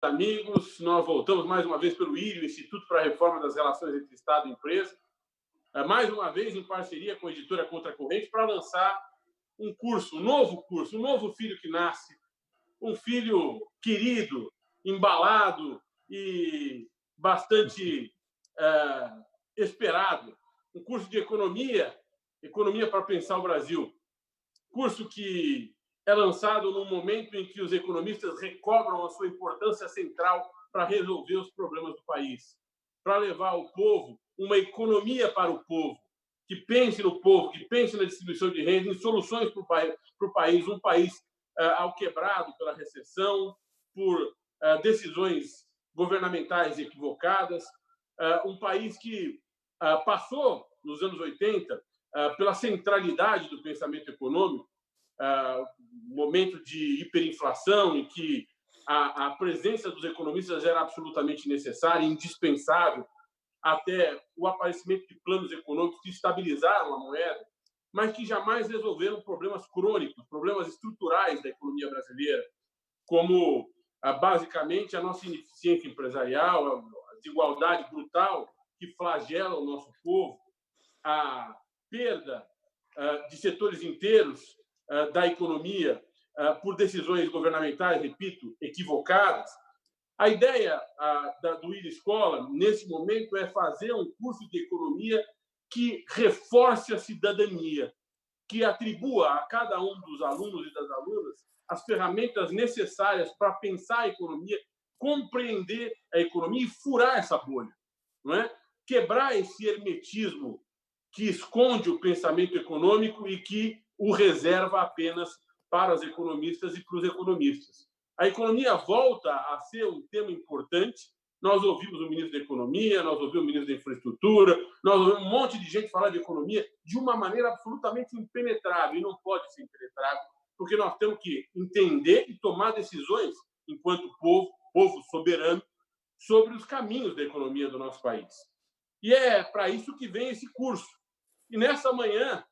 amigos, nós voltamos mais uma vez pelo IRI, o Instituto para a Reforma das Relações entre Estado e Empresa, mais uma vez em parceria com a editora Contra a Corrente, para lançar um curso, um novo filho que nasce, um filho querido, embalado e bastante esperado, um curso de economia para pensar o Brasil, curso que é lançado num momento em que os economistas recobram a sua importância central para resolver os problemas do país, para levar ao povo uma economia para o povo, que pense no povo, que pense na distribuição de renda, em soluções para o país, um país alquebrado pela recessão, por decisões governamentais equivocadas, um país que passou, nos anos 80, pela centralidade do pensamento econômico, momento de hiperinflação, em que a presença dos economistas era absolutamente necessária, indispensável, até o aparecimento de planos econômicos que estabilizaram a moeda, mas que jamais resolveram problemas crônicos, problemas estruturais da economia brasileira, como, basicamente, a nossa ineficiência empresarial, a desigualdade brutal que flagela o nosso povo, a perda de setores inteiros da economia por decisões governamentais, repito, equivocadas. A ideia do IRI Escola, nesse momento, é fazer um curso de economia que reforce a cidadania, que atribua a cada um dos alunos e das alunas as ferramentas necessárias para pensar a economia, compreender a economia e furar essa bolha, não é? Quebrar esse hermetismo que esconde o pensamento econômico e que o reserva apenas para os economistas e para os economistas. A economia volta a ser um tema importante. Nós ouvimos o ministro da Economia, nós ouvimos o ministro da Infraestrutura, nós ouvimos um monte de gente falar de economia de uma maneira absolutamente impenetrável, e não pode ser impenetrável, porque nós temos que entender e tomar decisões, enquanto povo soberano, sobre os caminhos da economia do nosso país. E é para isso que vem esse curso. E nessa manhã,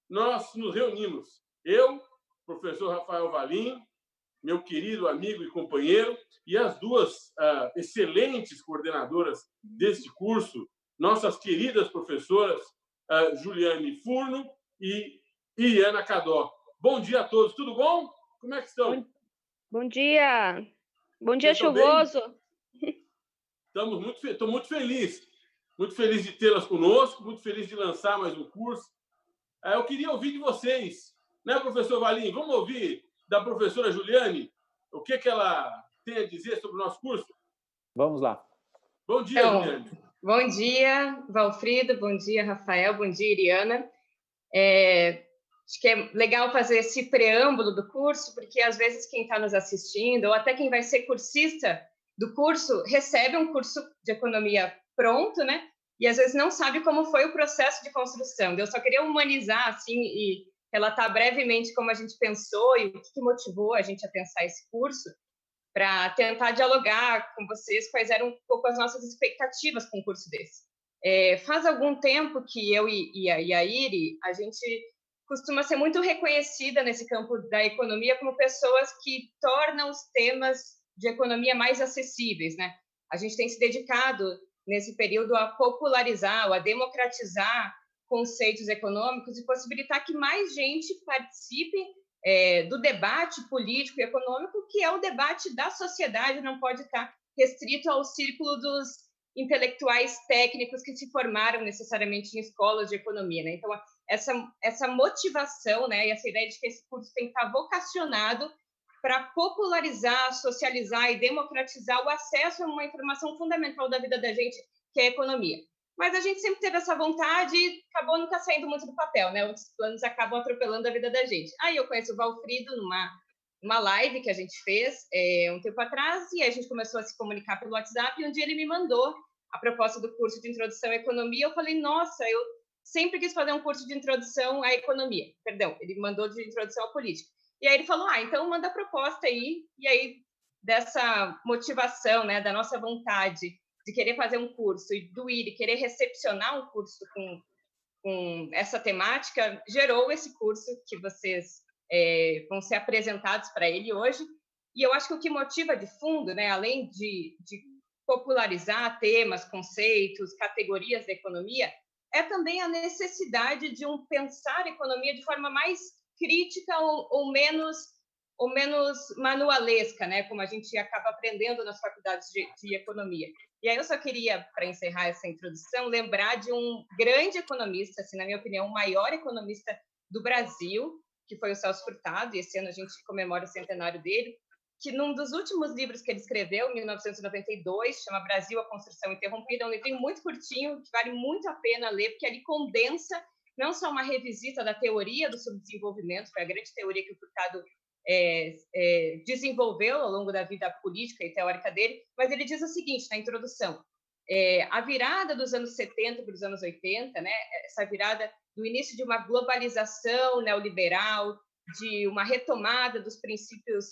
nós nos reunimos, eu, professor Rafael Valim, meu querido amigo e companheiro, e as duas excelentes coordenadoras deste curso, nossas queridas professoras Juliane Furno e Iriana Cadó. Bom dia a todos, tudo bom? Como é que estão? Bom dia. Bom dia, chuvoso. Estou muito feliz de tê-las conosco, muito feliz de lançar mais um curso. Eu queria ouvir de vocês, né, professor Valim? Vamos ouvir da professora Juliane o que ela tem a dizer sobre o nosso curso? Vamos lá. Bom dia, Juliane. Bom dia, Valfrido. Bom dia, Rafael. Bom dia, Iriana. Acho que é legal fazer esse preâmbulo do curso, porque às vezes quem está nos assistindo, ou até quem vai ser cursista do curso, recebe um curso de economia pronto, né? E às vezes não sabe como foi o processo de construção. Eu só queria humanizar, assim, e relatar brevemente como a gente pensou e o que motivou a gente a pensar esse curso, para tentar dialogar com vocês quais eram um pouco as nossas expectativas com um curso desse. Faz algum tempo que eu e a Iri, a gente costuma ser muito reconhecida nesse campo da economia como pessoas que tornam os temas de economia mais acessíveis, né? A gente tem se dedicado nesse período a popularizar, ou a democratizar conceitos econômicos e possibilitar que mais gente participe do debate político e econômico, que é o debate da sociedade, não pode estar restrito ao círculo dos intelectuais técnicos que se formaram necessariamente em escolas de economia, né? Então, essa motivação, né, e essa ideia de que esse curso tem que estar vocacionado para popularizar, socializar e democratizar o acesso a uma informação fundamental da vida da gente, que é a economia. Mas a gente sempre teve essa vontade e acabou nunca saindo muito do papel, né? Os planos acabam atropelando a vida da gente. Aí eu conheço o Valfrido numa live que a gente fez um tempo atrás, e aí a gente começou a se comunicar pelo WhatsApp, e um dia ele me mandou a proposta do curso de Introdução à Economia. Eu falei, nossa, eu sempre quis fazer um curso de Introdução à Economia. Perdão, ele mandou de Introdução à Política. E aí ele falou, então manda a proposta aí. E aí, dessa motivação, né, da nossa vontade de querer fazer um curso e do IRI querer recepcionar um curso com essa temática, gerou esse curso que vocês vão ser apresentados para ele hoje. E eu acho que o que motiva de fundo, né, além de popularizar temas, conceitos, categorias da economia, é também a necessidade de pensar a economia de forma mais crítica ou menos manualesca, né, como a gente acaba aprendendo nas faculdades de economia. E aí eu só queria, para encerrar essa introdução, lembrar de um grande economista, assim, na minha opinião, o maior economista do Brasil, que foi o Celso Furtado, e esse ano a gente comemora o centenário dele, que num dos últimos livros que ele escreveu, em 1992, chama Brasil, a Construção Interrompida, é um livrinho muito curtinho, que vale muito a pena ler, porque ele condensa não só uma revisita da teoria do subdesenvolvimento, foi a grande teoria que o Furtado desenvolveu ao longo da vida política e teórica dele, mas ele diz o seguinte na introdução: a virada dos anos 70 para os anos 80, né, essa virada do início de uma globalização neoliberal, de uma retomada dos princípios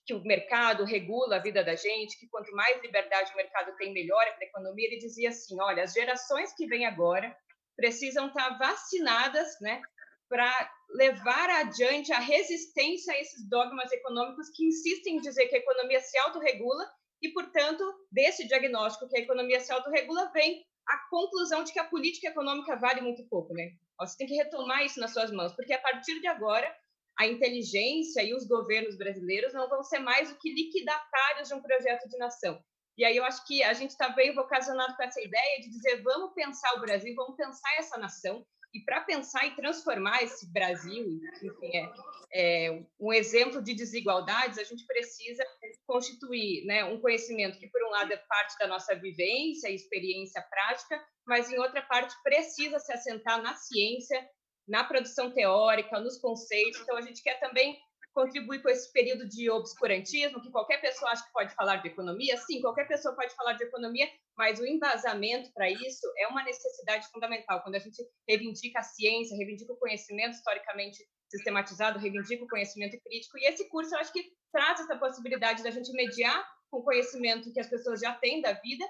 que o mercado regula a vida da gente, que quanto mais liberdade o mercado tem, melhor para a economia. Ele dizia assim: olha, as gerações que vêm agora precisam estar vacinadas, né, para levar adiante a resistência a esses dogmas econômicos que insistem em dizer que a economia se autorregula e, portanto, desse diagnóstico que a economia se autorregula, vem a conclusão de que a política econômica vale muito pouco, né? Você tem que retomar isso nas suas mãos, porque a partir de agora a inteligência e os governos brasileiros não vão ser mais do que liquidatários de um projeto de nação. E aí eu acho que a gente está bem vocacionado com essa ideia de dizer: vamos pensar o Brasil, vamos pensar essa nação, e para pensar e transformar esse Brasil, que, enfim, um exemplo de desigualdades, a gente precisa constituir, né, um conhecimento que, por um lado, é parte da nossa vivência e experiência prática, mas, em outra parte, precisa se assentar na ciência, na produção teórica, nos conceitos. Então, a gente quer também contribuir com esse período de obscurantismo, que qualquer pessoa acha que pode falar de economia. Sim, qualquer pessoa pode falar de economia, mas o embasamento para isso é uma necessidade fundamental. Quando a gente reivindica a ciência, reivindica o conhecimento historicamente sistematizado, reivindica o conhecimento crítico, e esse curso eu acho que traz essa possibilidade da gente mediar com o conhecimento que as pessoas já têm da vida,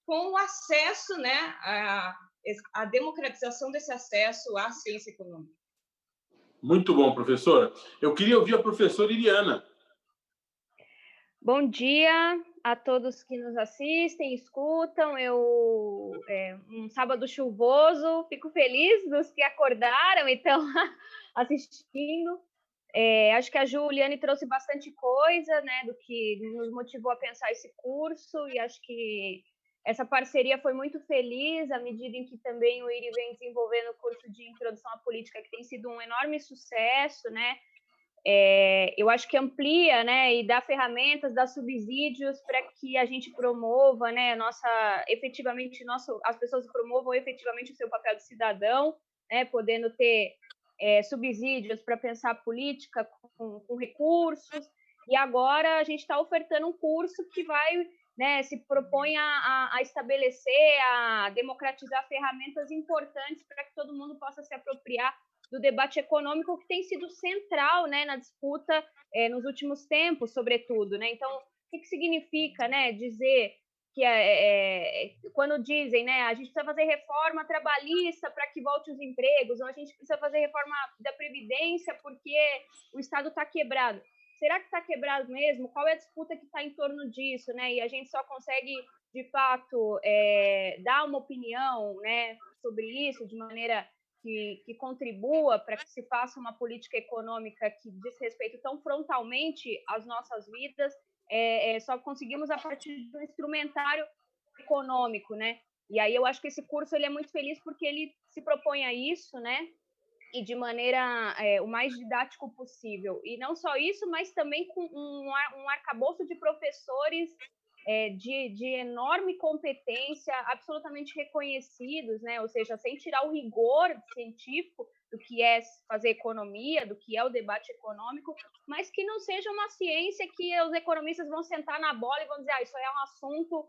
com o acesso, né, a democratização desse acesso à ciência econômica. Muito bom, professora. Eu queria ouvir a professora Iriana. Bom dia a todos que nos assistem, escutam. Um sábado chuvoso, fico feliz dos que acordaram e estão assistindo. Acho que a Juliane trouxe bastante coisa, né, do que nos motivou a pensar esse curso, e acho que essa parceria foi muito feliz à medida em que também o IRI vem desenvolvendo o curso de Introdução à Política, que tem sido um enorme sucesso, né? Eu acho que amplia, né, e dá ferramentas, dá subsídios para que a gente promova, né, as pessoas promovam efetivamente o seu papel de cidadão, né, podendo ter subsídios para pensar a política com recursos. E agora a gente está ofertando um curso que vai, né, se propõe a estabelecer, a democratizar ferramentas importantes para que todo mundo possa se apropriar do debate econômico, que tem sido central, né, na disputa nos últimos tempos, sobretudo, né? Então, o que significa, né, dizer que quando dizem, né, a gente precisa fazer reforma trabalhista para que volte os empregos, ou a gente precisa fazer reforma da Previdência porque o Estado está quebrado. Será que está quebrado mesmo? Qual é a disputa que está em torno disso, né? E a gente só consegue, de fato, dar uma opinião, né, sobre isso de maneira que contribua para que se faça uma política econômica que diz respeito tão frontalmente às nossas vidas, só conseguimos a partir do instrumentário econômico, né? E aí eu acho que esse curso ele é muito feliz porque ele se propõe a isso, né? E de maneira o mais didático possível. E não só isso, mas também com um arcabouço de professores de enorme competência, absolutamente reconhecidos, né? Ou seja, sem tirar o rigor científico do que é fazer economia, do que é o debate econômico, mas que não seja uma ciência que os economistas vão sentar na bola e vão dizer: isso é um assunto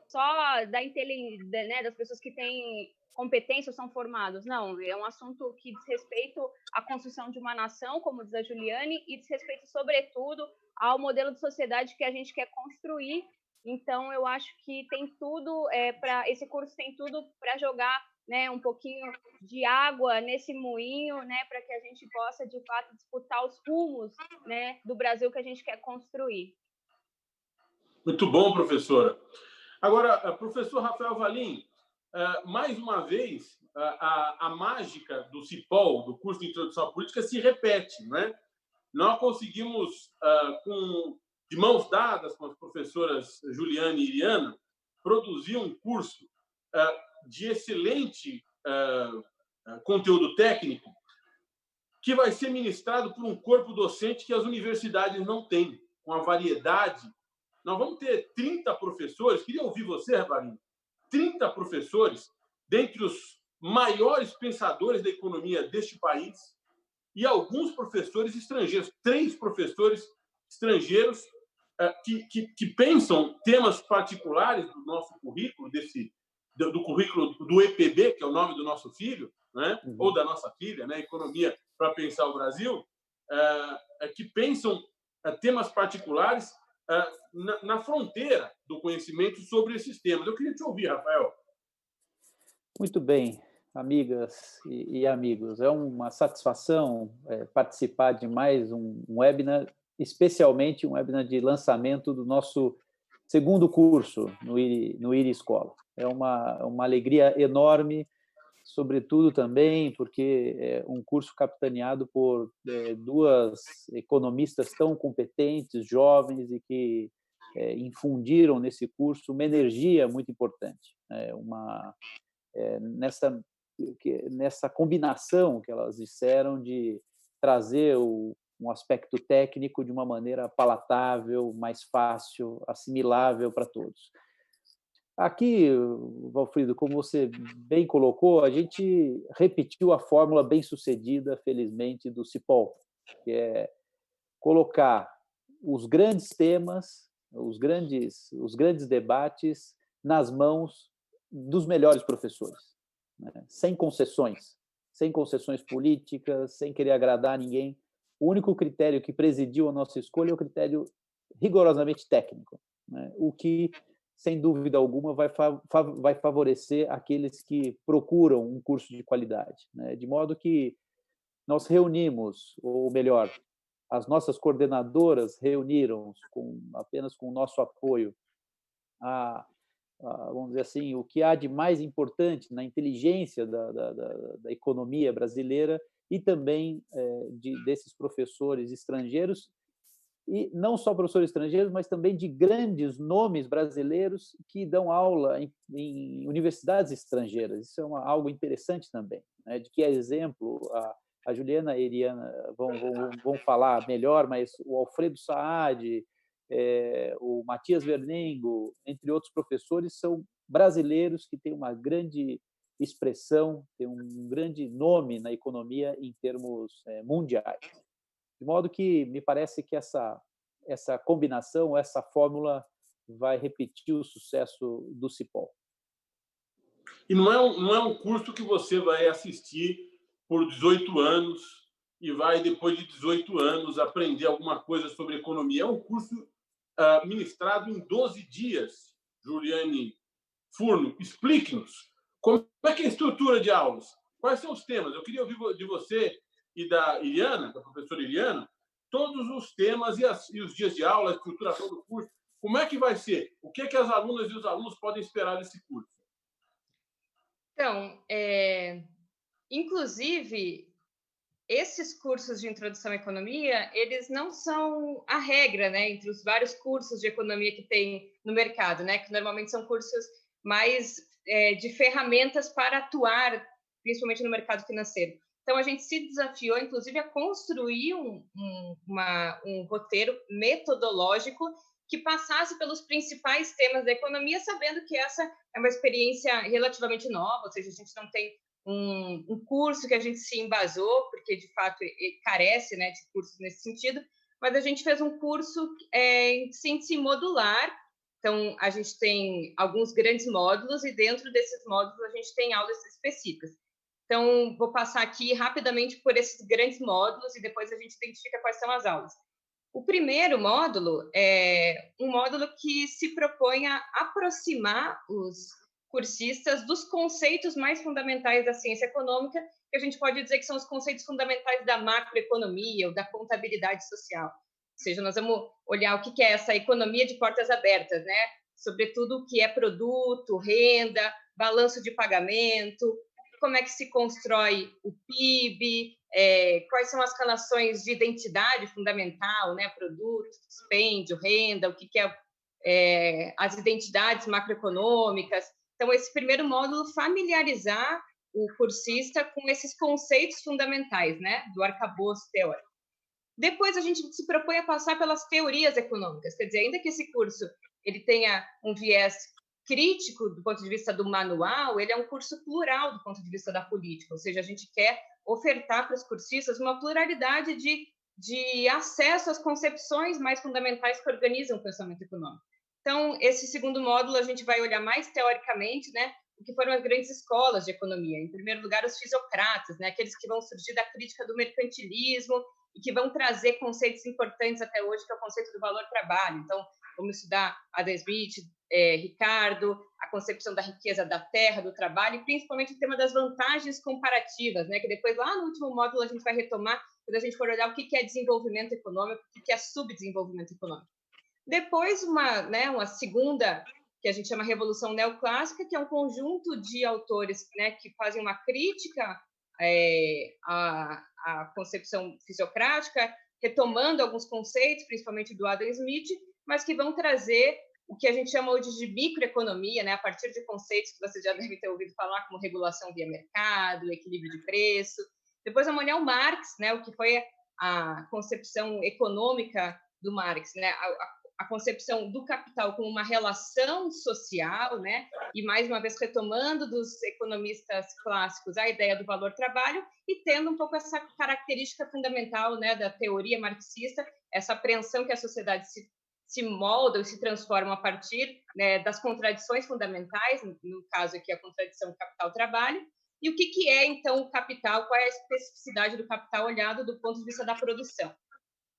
só das pessoas que têm competência ou são formados. Não, é um assunto que diz respeito à construção de uma nação, como diz a Juliane, e diz respeito, sobretudo, ao modelo de sociedade que a gente quer construir. Então, eu acho que tem tudo esse curso tem tudo para jogar né, um pouquinho de água nesse moinho, né, para que a gente possa, de fato, disputar os rumos, né, do Brasil que a gente quer construir. Muito bom, professora. Agora, professor Rafael Valim, mais uma vez, a mágica do CIPOL, do curso de Introdução à Política, se repete, não é? Nós conseguimos, de mãos dadas com as professoras Juliane e Iriana, produzir um curso de excelente conteúdo técnico que vai ser ministrado por um corpo docente que as universidades não têm, com a variedade. Nós vamos ter 30 professores, queria ouvir você, Valim, 30 professores, dentre os maiores pensadores da economia deste país, e alguns professores estrangeiros, 3 professores estrangeiros que pensam temas particulares do nosso currículo, do currículo do EPB, que é o nome do nosso filho, né? Ou da nossa filha, né? Economia para Pensar o Brasil, que pensam temas particulares na fronteira do conhecimento sobre esses temas. Eu queria te ouvir, Rafael. Muito bem, amigas e amigos. É uma satisfação participar de mais um webinar, especialmente um webinar de lançamento do nosso segundo curso no IRI Escola. É uma alegria enorme, sobretudo também porque é um curso capitaneado por 2 economistas tão competentes, jovens, e que infundiram nesse curso uma energia muito importante. Nessa combinação que elas disseram de trazer um aspecto técnico de uma maneira palatável, mais fácil, assimilável para todos. Aqui, Valfrido, como você bem colocou, a gente repetiu a fórmula bem-sucedida, felizmente, do CIPOL, que é colocar os grandes temas, os grandes debates nas mãos dos melhores professores, né? Sem concessões políticas, sem querer agradar ninguém. O único critério que presidiu a nossa escolha é o critério rigorosamente técnico, né? O que, sem dúvida alguma, vai favorecer aqueles que procuram um curso de qualidade, né? De modo que nós reunimos, ou melhor, as nossas coordenadoras reuniram apenas com o nosso apoio vamos dizer assim, o que há de mais importante na inteligência da economia brasileira e também desses professores estrangeiros, e não só professores estrangeiros, mas também de grandes nomes brasileiros que dão aula em universidades estrangeiras. Isso é algo interessante também, né? De que exemplo a Juliana e a Iriana vão falar melhor, mas o Alfredo Saad, o Matias Vernengo, entre outros professores, são brasileiros que têm uma grande expressão, têm um grande nome na economia em termos mundiais. De modo que me parece que essa combinação, essa fórmula vai repetir o sucesso do CIPOL. E não é um curso que você vai assistir por 18 anos e vai, depois de 18 anos, aprender alguma coisa sobre economia. É um curso ministrado em 12 dias. Juliane Furno, explique-nos como é que é a estrutura de aulas, quais são os temas. Eu queria ouvir de você e da Iriana, da professora Iriana, todos os temas e os dias de aula, a estruturação do curso. Como é que vai ser? O que é que as alunas e os alunos podem esperar desse curso? Então, inclusive, esses cursos de introdução à economia, eles não são a regra, né, entre os vários cursos de economia que tem no mercado, né, que normalmente são cursos mais de ferramentas para atuar, principalmente no mercado financeiro. Então, a gente se desafiou, inclusive, a construir um roteiro metodológico que passasse pelos principais temas da economia, sabendo que essa é uma experiência relativamente nova, ou seja, a gente não tem um curso que a gente se embasou, porque, de fato, carece, né, de cursos nesse sentido, mas a gente fez um curso em síntese modular. Então, a gente tem alguns grandes módulos e, dentro desses módulos, a gente tem aulas específicas. Então, vou passar aqui rapidamente por esses grandes módulos e depois a gente identifica quais são as aulas. O primeiro módulo é um módulo que se propõe a aproximar os cursistas dos conceitos mais fundamentais da ciência econômica, que a gente pode dizer que são os conceitos fundamentais da macroeconomia ou da contabilidade social. Ou seja, nós vamos olhar o que é essa economia de portas abertas, né? Sobretudo o que é produto, renda, balanço de pagamento, como é que se constrói o PIB, quais são as relações de identidade fundamental, né? Produto, dispêndio, renda, o que é as identidades macroeconômicas. Então, esse primeiro módulo, familiarizar o cursista com esses conceitos fundamentais, né, do arcabouço teórico. Depois, a gente se propõe a passar pelas teorias econômicas, quer dizer, ainda que esse curso ele tenha um viés crítico do ponto de vista do manual, ele é um curso plural do ponto de vista da política, ou seja, a gente quer ofertar para os cursistas uma pluralidade de acesso às concepções mais fundamentais que organizam o pensamento econômico. Então, esse segundo módulo, a gente vai olhar mais teoricamente, né, o que foram as grandes escolas de economia. Em primeiro lugar, os fisiocratas, né, aqueles que vão surgir da crítica do mercantilismo e que vão trazer conceitos importantes até hoje, que é o conceito do valor-trabalho. Então, vamos estudar Adam Smith, Ricardo, a concepção da riqueza da terra, do trabalho, e principalmente o tema das vantagens comparativas, né, que depois, lá no último módulo, a gente vai retomar, quando a gente for olhar o que é desenvolvimento econômico, o que é subdesenvolvimento econômico. Depois, uma segunda, que a gente chama Revolução Neoclássica, que é um conjunto de autores, né, que fazem uma crítica à concepção fisiocrática, retomando alguns conceitos, principalmente do Adam Smith, mas que vão trazer o que a gente chama hoje de microeconomia, né, a partir de conceitos que vocês já devem ter ouvido falar, como regulação via mercado, equilíbrio de preço. Depois vamos olhar o Marx, né, o que foi a concepção econômica do Marx, né, a concepção do capital como uma relação social, né? E, mais uma vez, retomando dos economistas clássicos a ideia do valor-trabalho e tendo um pouco essa característica fundamental, né, da teoria marxista, essa apreensão que a sociedade se molda ou se transforma a partir, né, das contradições fundamentais, no caso aqui a contradição capital-trabalho, e o que é, então, o capital, qual é a especificidade do capital olhado do ponto de vista da produção.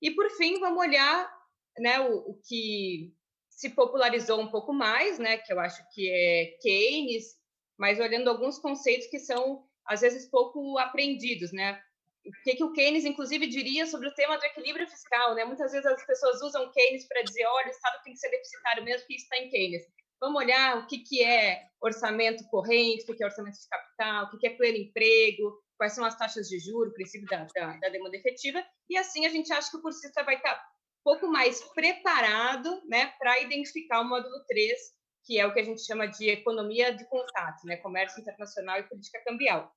E, por fim, vamos olhar, né, o que se popularizou um pouco mais, né, que eu acho que é Keynes, mas olhando alguns conceitos que são, às vezes, pouco aprendidos, né? O que o Keynes, inclusive, diria sobre o tema do equilíbrio fiscal, né? Muitas vezes as pessoas usam Keynes para dizer, olha, o Estado tem que ser deficitário mesmo, que isso está em Keynes. Vamos olhar o que é orçamento corrente, o que é orçamento de capital, o que é pleno emprego, quais são as taxas de juros, o princípio da demanda efetiva, e assim a gente acha que o cursista vai estar pouco mais preparado, né, para identificar o módulo 3, que é o que a gente chama de economia de contato, né, comércio internacional e política cambial.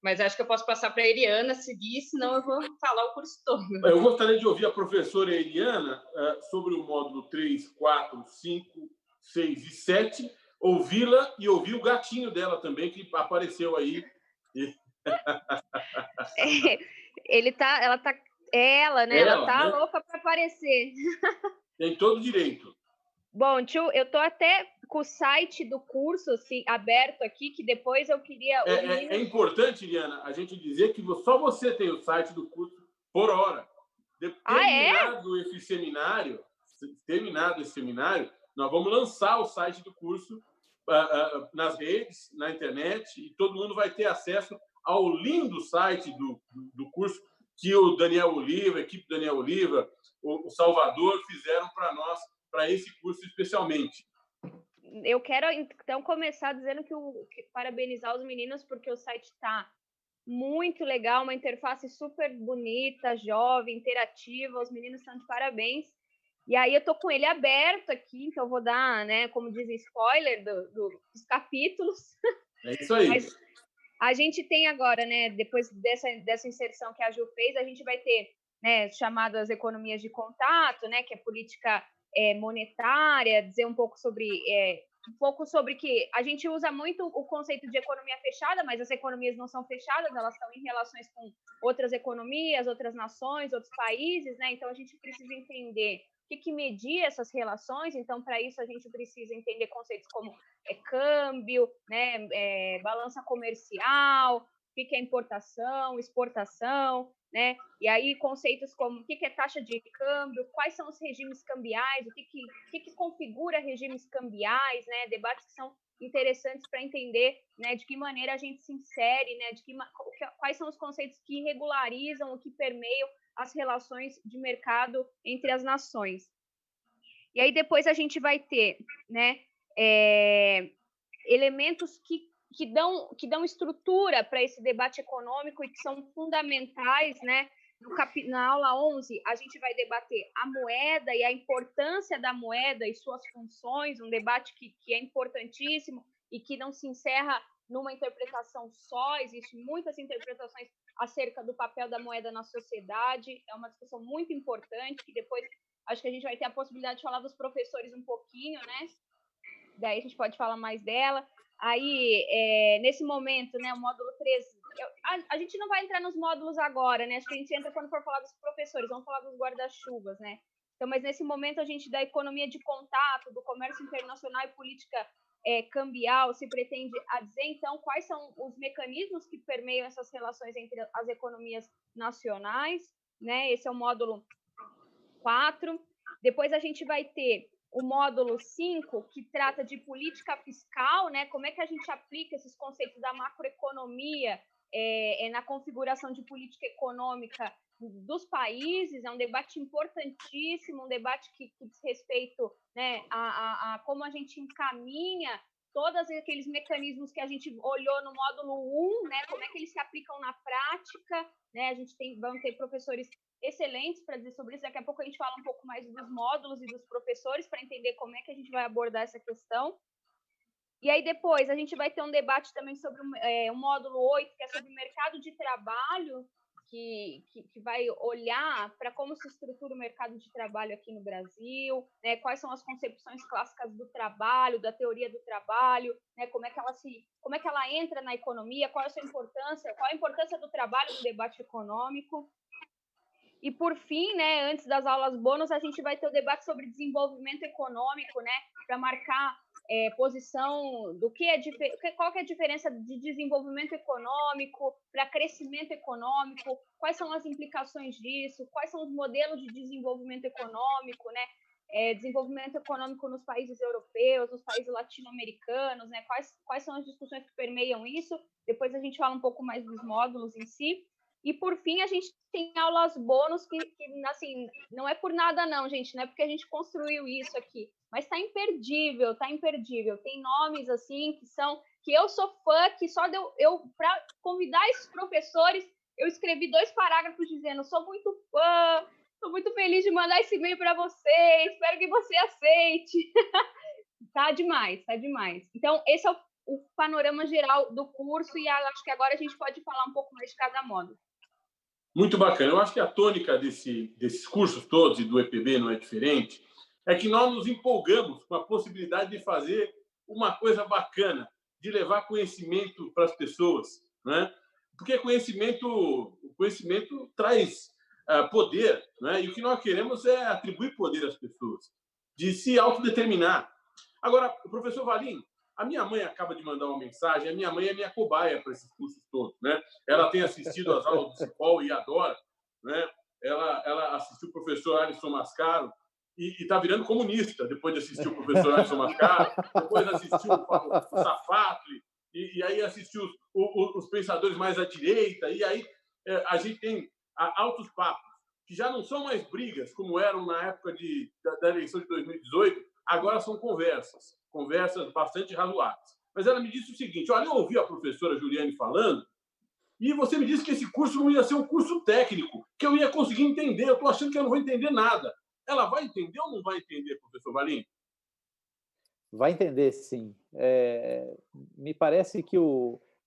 Mas acho que eu posso passar para a Eliana seguir, senão eu vou falar o curso todo. Eu gostaria de ouvir a professora Eliana sobre o módulo 3, 4, 5, 6 e 7, ouvi-la e ouvir o gatinho dela também, que apareceu aí. Ela tá louca para aparecer. Tem todo direito. Bom, tio, eu tô até com o site do curso assim, aberto aqui, que depois eu queria... É importante, Eliana, a gente dizer que só você tem o site do curso por hora. Terminado esse seminário, nós vamos lançar o site do curso nas redes, na internet, e todo mundo vai ter acesso ao lindo site do curso que o Daniel Oliva, a equipe Daniel Oliva, o Salvador fizeram para nós, para esse curso especialmente. Eu quero, então, começar dizendo que parabenizar os meninos, porque o site está muito legal, uma interface super bonita, jovem, interativa, os meninos estão de parabéns. E aí eu tô com ele aberto aqui, então eu vou dar, né, como dizem, spoiler dos capítulos. É isso aí. Mas a gente tem agora, né, depois dessa inserção que a Ju fez, a gente vai ter, né, chamadas economias de contato, né, que é política monetária, dizer um pouco sobre que a gente usa muito o conceito de economia fechada, mas as economias não são fechadas, elas estão em relações com outras economias, outras nações, outros países, né? Então a gente precisa entender o que media essas relações. Então, para isso, a gente precisa entender conceitos como câmbio, né, balança comercial, o que é importação, exportação, né? E aí conceitos como o que é taxa de câmbio, quais são os regimes cambiais, o que configura regimes cambiais, né? Debates que são interessantes para entender, né, de que maneira a gente se insere, né, quais são os conceitos que regularizam, o que permeiam as relações de mercado entre as nações. E aí depois a gente vai ter, né, elementos que dão estrutura para esse debate econômico e que são fundamentais, né? Na aula 11, a gente vai debater a moeda e a importância da moeda e suas funções, um debate que é importantíssimo e que não se encerra numa interpretação só, existem muitas interpretações acerca do papel da moeda na sociedade, é uma discussão muito importante, que depois acho que a gente vai ter a possibilidade de falar dos professores um pouquinho, né? Daí a gente pode falar mais dela. Aí, nesse momento, né, o módulo 3, a gente não vai entrar nos módulos agora, né? Acho que a gente entra quando for falar dos professores, vamos falar dos guarda-chuvas, né? Então, mas nesse momento a gente da economia de contato, do comércio internacional e política cambial, se pretende a dizer, então, quais são os mecanismos que permeiam essas relações entre as economias nacionais, né? Esse é o módulo 4. Depois a gente vai ter o módulo 5, que trata de política fiscal, né? Como é que a gente aplica esses conceitos da macroeconomia na configuração de política econômica dos países. É um debate importantíssimo, um debate que diz respeito, né, a como a gente encaminha todos aqueles mecanismos que a gente olhou no módulo 1, né? Como é que eles se aplicam na prática, né? A gente vamos ter professores excelentes para dizer sobre isso. Daqui a pouco a gente fala um pouco mais dos módulos e dos professores para entender como é que a gente vai abordar essa questão. E aí depois a gente vai ter um debate também sobre o módulo 8, que é sobre o mercado de trabalho, que vai olhar para como se estrutura o mercado de trabalho aqui no Brasil, né? Quais são as concepções clássicas do trabalho, da teoria do trabalho, né? Como é que ela entra na economia, qual é a sua importância, qual a importância do trabalho no debate econômico. E, por fim, né, antes das aulas bônus, a gente vai ter o debate sobre desenvolvimento econômico, né, para marcar posição do qual que é a diferença de desenvolvimento econômico para crescimento econômico, quais são as implicações disso, quais são os modelos de desenvolvimento econômico, né, desenvolvimento econômico nos países europeus, nos países latino-americanos, né, quais são as discussões que permeiam isso. Depois a gente fala um pouco mais dos módulos em si. E, por fim, a gente tem aulas bônus que assim, não é por nada não, gente, não é porque a gente construiu isso aqui, mas está imperdível, tá imperdível. Tem nomes, assim, que eu sou fã, que só para convidar esses professores, eu escrevi 2 parágrafos dizendo, sou muito fã, estou muito feliz de mandar esse e-mail para você, espero que você aceite. Tá demais, tá demais. Então, esse é o panorama geral do curso e acho que agora a gente pode falar um pouco mais de cada módulo. Muito bacana. Eu acho que a tônica desses cursos todos e do EPB não é diferente, é que nós nos empolgamos com a possibilidade de fazer uma coisa bacana, de levar conhecimento para as pessoas, né? Porque o conhecimento traz poder, né? E o que nós queremos é atribuir poder às pessoas, de se autodeterminar. Agora, professor Valim, a minha mãe acaba de mandar uma mensagem, a minha mãe é minha cobaia para esses cursos todos, né? Ela tem assistido às aulas do Cipol e adora, né? Ela assistiu o professor Alisson Mascaro e está virando comunista depois de assistir o professor Alisson Mascaro, depois assistiu o Safatli, e aí assistiu os pensadores mais à direita, e aí a gente tem altos papos, que já não são mais brigas, como eram na época da eleição de 2018, agora são conversas bastante razoáveis. Mas ela me disse o seguinte, olha, eu ouvi a professora Juliane falando, e você me disse que esse curso não ia ser um curso técnico, que eu ia conseguir entender, eu estou achando que eu não vou entender nada. Ela vai entender ou não vai entender, professor Valim? Vai entender, sim. Me parece que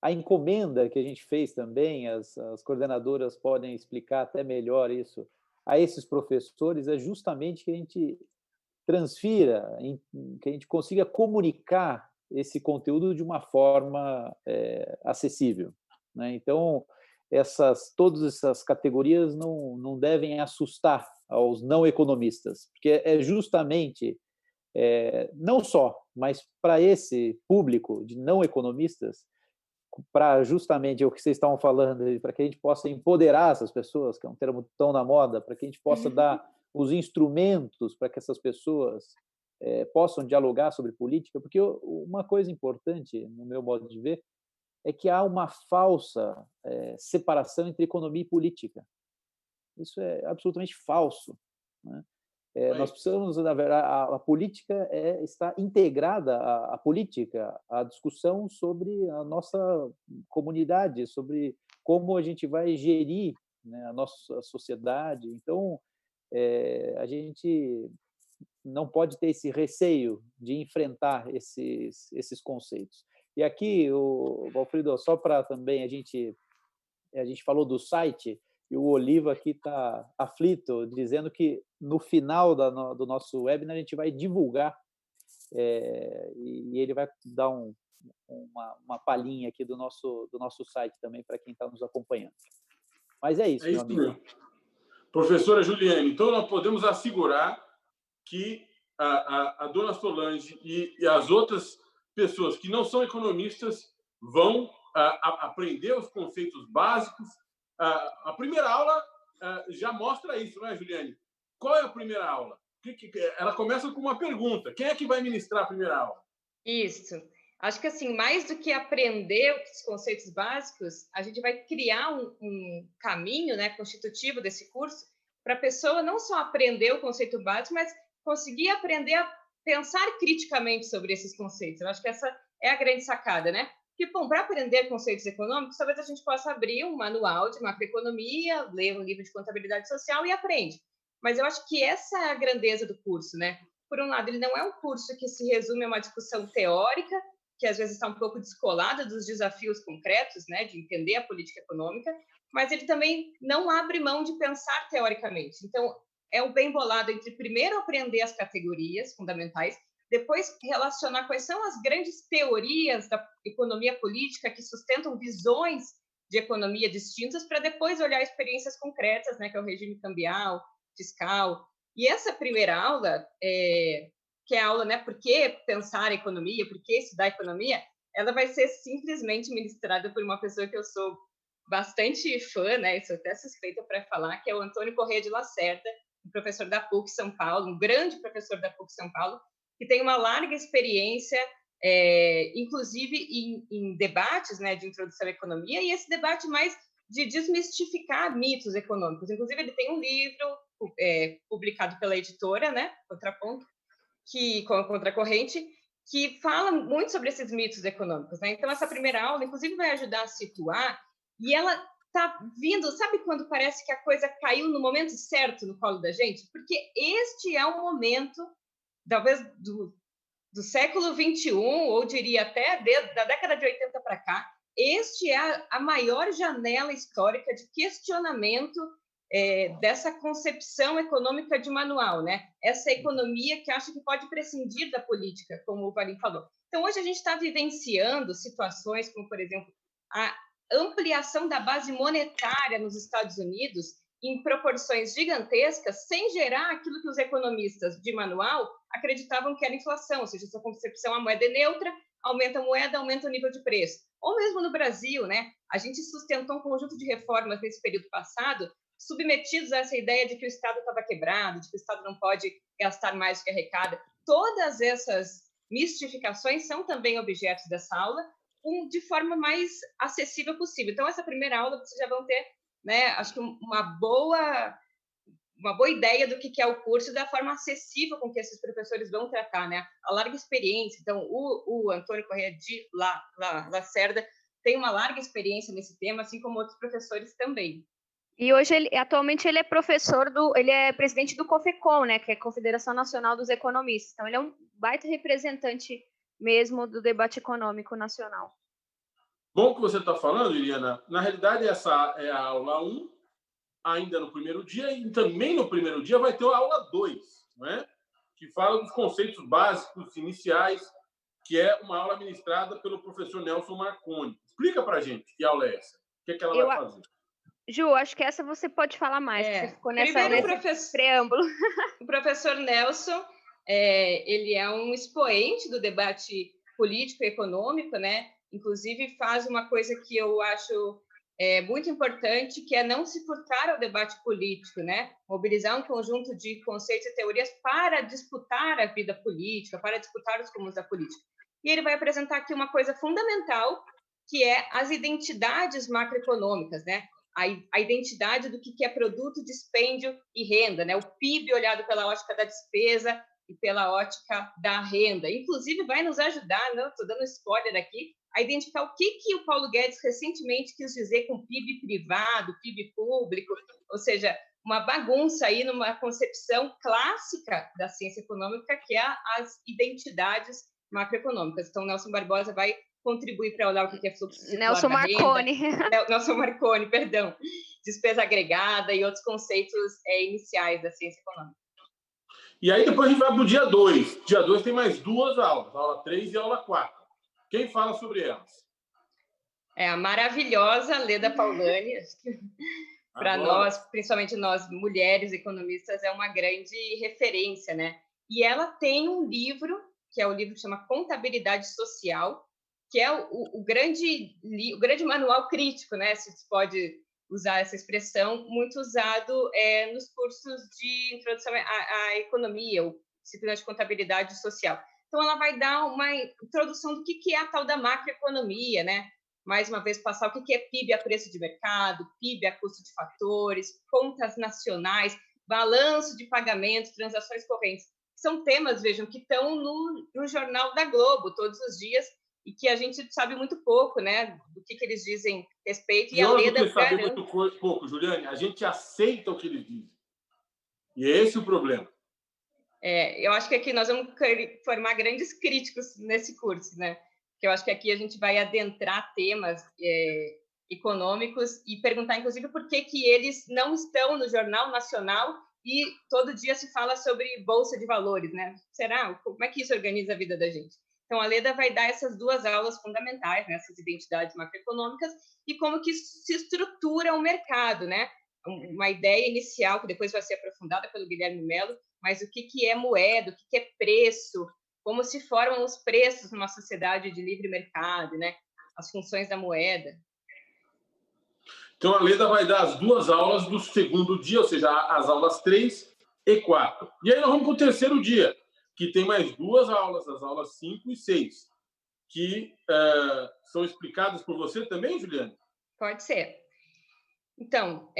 a encomenda que a gente fez também, as coordenadoras podem explicar até melhor isso a esses professores, é justamente que a gente transfira, que a gente consiga comunicar esse conteúdo de uma forma acessível, né? Então, todas essas categorias não devem assustar aos não economistas, porque é justamente, não só, mas para esse público de não economistas, para justamente o que vocês estavam falando, para que a gente possa empoderar essas pessoas, que é um termo tão na moda, para que a gente possa dar os instrumentos para que essas pessoas possam dialogar sobre política, porque uma coisa importante, no meu modo de ver, é que há uma falsa separação entre economia e política. Isso é absolutamente falso, né? Nós precisamos, na verdade, a política está integrada à política, à discussão sobre a nossa comunidade, sobre como a gente vai gerir, né, a nossa sociedade. Então, a gente não pode ter esse receio de enfrentar esses conceitos. E aqui, Valfrido, só para também a gente falou do site, e o Oliva aqui está aflito, dizendo que no final do nosso webinar a gente vai divulgar, e ele vai dar uma palhinha aqui do nosso site também para quem está nos acompanhando. Mas é isso, meu amigo. Mesmo. Professora Juliane, então nós podemos assegurar que a dona Solange e as outras pessoas que não são economistas vão aprender os conceitos básicos. A primeira aula já mostra isso, não é, Juliane? Qual é a primeira aula? Ela começa com uma pergunta. Quem é que vai ministrar a primeira aula? Isso. Acho que, assim, mais do que aprender os conceitos básicos, a gente vai criar um caminho, né, constitutivo desse curso para a pessoa não só aprender o conceito básico, mas conseguir aprender a pensar criticamente sobre esses conceitos. Eu acho que essa é a grande sacada, né? Porque, bom, para aprender conceitos econômicos, talvez a gente possa abrir um manual de macroeconomia, ler um livro de contabilidade social e aprende. Mas eu acho que essa é a grandeza do curso, né? Por um lado, ele não é um curso que se resume a uma discussão teórica, que às vezes está um pouco descolada dos desafios concretos, né, de entender a política econômica, mas ele também não abre mão de pensar teoricamente. Então, é um bem bolado entre primeiro aprender as categorias fundamentais, depois relacionar quais são as grandes teorias da economia política que sustentam visões de economia distintas, para depois olhar experiências concretas, né, que é o regime cambial, fiscal. E essa primeira aula, que é a aula, né, por que pensar a economia, por que estudar economia, ela vai ser simplesmente ministrada por uma pessoa que eu sou bastante fã, né, sou até suspeita para falar, que é o Antônio Corrêa de Lacerda, um professor da PUC São Paulo, um grande professor da PUC São Paulo, que tem uma larga experiência, inclusive em debates, né, de introdução à economia, e esse debate mais de desmistificar mitos econômicos. Inclusive, ele tem um livro publicado pela editora, né, Contraponto, Contracorrente, que fala muito sobre esses mitos econômicos, né? Então, essa primeira aula, inclusive, vai ajudar a situar, e ela está vindo, sabe quando parece que a coisa caiu no momento certo no colo da gente? Porque este é um momento, talvez, do século XXI, ou diria até da década de 80 para cá, este é a maior janela histórica de questionamento dessa concepção econômica de manual, né? Essa economia que acha que pode prescindir da política, como o Valim falou. Então, hoje a gente está vivenciando situações como, por exemplo, a ampliação da base monetária nos Estados Unidos em proporções gigantescas, sem gerar aquilo que os economistas de manual acreditavam que era inflação, ou seja, essa concepção, a moeda é neutra, aumenta a moeda, aumenta o nível de preço. Ou mesmo no Brasil, né? A gente sustentou um conjunto de reformas nesse período passado, submetidos a essa ideia de que o Estado estava quebrado, de que o Estado não pode gastar mais do que arrecada. Todas essas mistificações são também objetos dessa aula, de forma mais acessível possível. Então, essa primeira aula vocês já vão ter, né, acho que uma boa ideia do que é o curso e da forma acessível com que esses professores vão tratar, né? A larga experiência. Então, o Antônio Corrêa de Lacerda tem uma larga experiência nesse tema, assim como outros professores também. E hoje, atualmente, ele é presidente do COFECOM, né, que é a Confederação Nacional dos Economistas. Então, ele é um baita representante mesmo do debate econômico nacional. Bom que você está falando, Iriana. Na realidade, essa é a aula 1, ainda no primeiro dia, e também no primeiro dia vai ter a aula 2, né? Que fala dos conceitos básicos, iniciais, que é uma aula ministrada pelo professor Nelson Marconi. Explica para a gente que aula é essa, o que é que ela vai fazer. Ju, acho que essa você pode falar mais, você ficou nesse preâmbulo. O professor Nelson, ele é um expoente do debate político e econômico, né? Inclusive faz uma coisa que eu acho muito importante, que é não se furtar ao debate político, né? Mobilizar um conjunto de conceitos e teorias para disputar a vida política, para disputar os rumos da política. E ele vai apresentar aqui uma coisa fundamental, que é as identidades macroeconômicas, né? A identidade do que é produto, dispêndio e renda, né? O PIB olhado pela ótica da despesa e pela ótica da renda. Inclusive, vai nos ajudar, não estou dando spoiler aqui, a identificar o que o Paulo Guedes recentemente quis dizer com PIB privado, PIB público, ou seja, uma bagunça aí numa concepção clássica da ciência econômica, que é as identidades macroeconômicas. Então, Nelson Barbosa vai contribuir para olhar o que é fluxo circular Nelson da Marconi. renda. Nelson Marconi, perdão. Despesa agregada e outros conceitos iniciais da ciência econômica. E aí depois a gente vai para o dia 2. Dia 2 tem mais 2 aulas, aula 3 e aula 4. Quem fala sobre elas? É a maravilhosa Leda Paulani. Para nós, principalmente nós mulheres economistas, é uma grande referência, né? E ela tem um livro, que é o livro que chama Contabilidade Social, que é o grande manual crítico, né? Se pode usar essa expressão, muito usado nos cursos de introdução à economia, ou disciplina de contabilidade social. Então, ela vai dar uma introdução do que é a tal da macroeconomia, né? Mais uma vez, passar o que é PIB a preço de mercado, PIB a custo de fatores, contas nacionais, balanço de pagamentos, transações correntes. São temas, vejam, que estão no Jornal da Globo todos os dias e que a gente sabe muito pouco, né? Do que eles dizem a respeito. E a Leda sabe muito pouco, Juliane. A gente aceita o que eles dizem. E é esse o problema. Eu acho que aqui nós vamos formar grandes críticos nesse curso, né? Porque eu acho que aqui a gente vai adentrar temas econômicos e perguntar, inclusive, por que eles não estão no Jornal Nacional e todo dia se fala sobre Bolsa de Valores, né? Será? Como é que isso organiza a vida da gente? Então, a Leda vai dar essas 2 aulas fundamentais, né? Essas identidades macroeconômicas e como que se estrutura o mercado, né? Uma ideia inicial, que depois vai ser aprofundada pelo Guilherme Mello, mas o que é moeda, o que é preço, como se formam os preços numa sociedade de livre mercado, né? As funções da moeda. Então, a Leda vai dar as 2 aulas do segundo dia, ou seja, as aulas 3 e 4. E aí nós vamos para o terceiro dia, que tem mais 2 aulas, as aulas 5 e 6, que são explicadas por você também, Juliane? Pode ser. Então,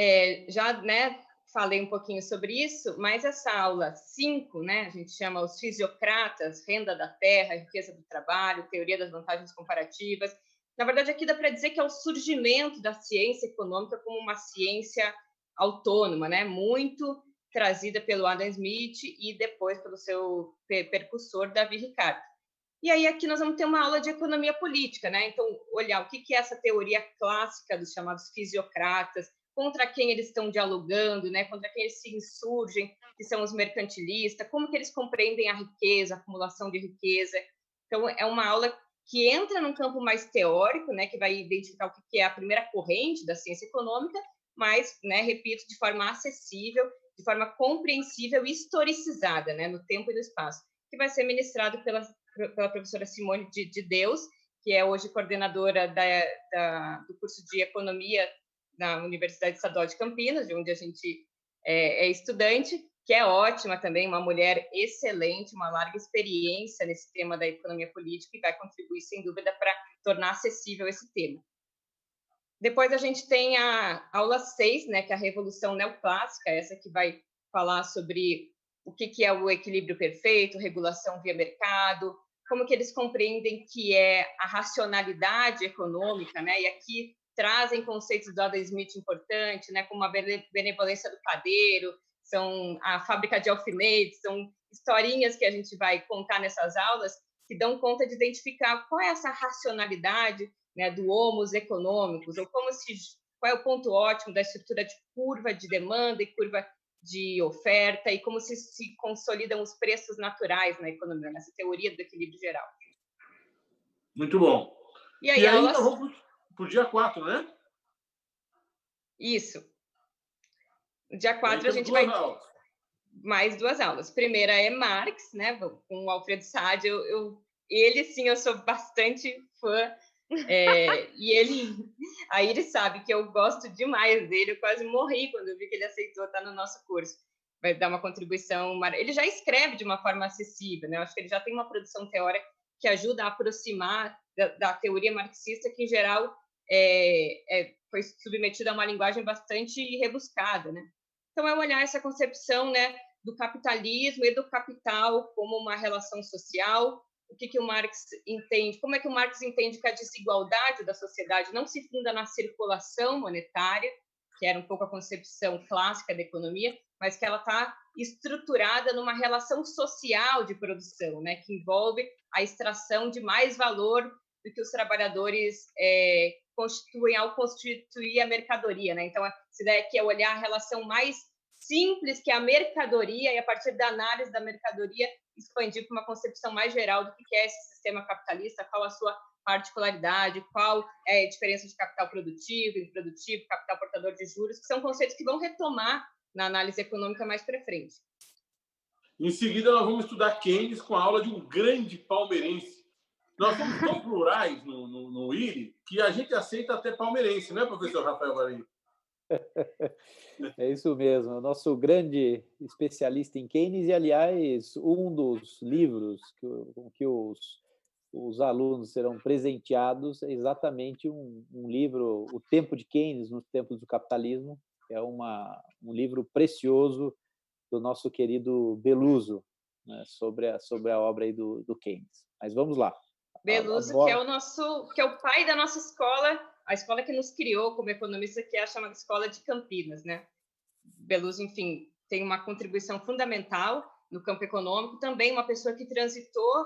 já, né, falei um pouquinho sobre isso, mas essa aula 5, né, a gente chama os fisiocratas, renda da terra, riqueza do trabalho, teoria das vantagens comparativas. Na verdade, aqui dá para dizer que é o surgimento da ciência econômica como uma ciência autônoma, né, muito trazida pelo Adam Smith e depois pelo seu percussor, Davi Ricardo. E aí aqui nós vamos ter uma aula de economia política, né? Então, olhar o que é essa teoria clássica dos chamados fisiocratas, contra quem eles estão dialogando, né? Contra quem eles se insurgem, que são os mercantilistas, como que eles compreendem a riqueza, a acumulação de riqueza. Então, é uma aula que entra num campo mais teórico, né? Que vai identificar o que é a primeira corrente da ciência econômica, mas, né, repito, de forma acessível, de forma compreensível e historicizada, né? No tempo e no espaço, que vai ser ministrado pela professora Simone de Deus, que é hoje coordenadora do curso de Economia na Universidade Estadual de Campinas, de onde a gente é estudante, que é ótima também, uma mulher excelente, uma larga experiência nesse tema da economia política e vai contribuir, sem dúvida, para tornar acessível esse tema. Depois a gente tem a aula 6, né, que é a Revolução Neoclássica, essa que vai falar sobre o que é o equilíbrio perfeito, regulação via mercado, como que eles compreendem que é a racionalidade econômica, né? E aqui trazem conceitos do Adam Smith importante, né? Como a benevolência do padeiro, são a fábrica de alfinetes, são historinhas que a gente vai contar nessas aulas que dão conta de identificar qual é essa racionalidade, né, do homos econômicos, ou qual é o ponto ótimo da estrutura de curva de demanda e curva de oferta e como se consolidam os preços naturais na economia, nessa teoria do equilíbrio geral. Muito bom. E aí nós vamos para o dia 4, né? Isso. No dia 4 a gente vai... Mais 2 aulas. Primeira é Marx, né? Com o Alfredo Saad. Ele, sim, eu sou bastante fã E a Iris sabe que eu gosto demais dele, eu quase morri quando eu vi que ele aceitou estar no nosso curso. Vai dar uma contribuição. Ele já escreve de uma forma acessível, né? Eu acho que ele já tem uma produção teórica que ajuda a aproximar da teoria marxista, que em geral foi submetida a uma linguagem bastante rebuscada, né? Então, é olhar essa concepção, né, do capitalismo e do capital como uma relação social. O que o Marx entende? Como é que o Marx entende que a desigualdade da sociedade não se funda na circulação monetária, que era um pouco a concepção clássica da economia, mas que ela está estruturada numa relação social de produção, né, que envolve a extração de mais valor do que os trabalhadores constituem ao constituir a mercadoria, né? Então, essa ideia aqui é olhar a relação mais simples, que é a mercadoria, e a partir da análise da mercadoria, expandir para uma concepção mais geral do que é esse sistema capitalista, qual a sua particularidade, qual é a diferença de capital produtivo, improdutivo, capital portador de juros, que são conceitos que vão retomar na análise econômica mais para frente. Em seguida, nós vamos estudar Keynes com a aula de um grande palmeirense. Nós somos tão plurais no IRI que a gente aceita até palmeirense, não é, professor Rafael Varinho? É isso mesmo, o nosso grande especialista em Keynes, e, aliás, um dos livros que os alunos serão presenteados é exatamente um livro, O Tempo de Keynes nos Tempos do Capitalismo, que é um livro precioso do nosso querido Beluso, né, sobre a obra aí do Keynes. Mas vamos lá. Beluso, que é o pai da nossa escola, a escola que nos criou como economista, que é a chamada Escola de Campinas, né? Beluso, enfim, tem uma contribuição fundamental no campo econômico, também uma pessoa que transitou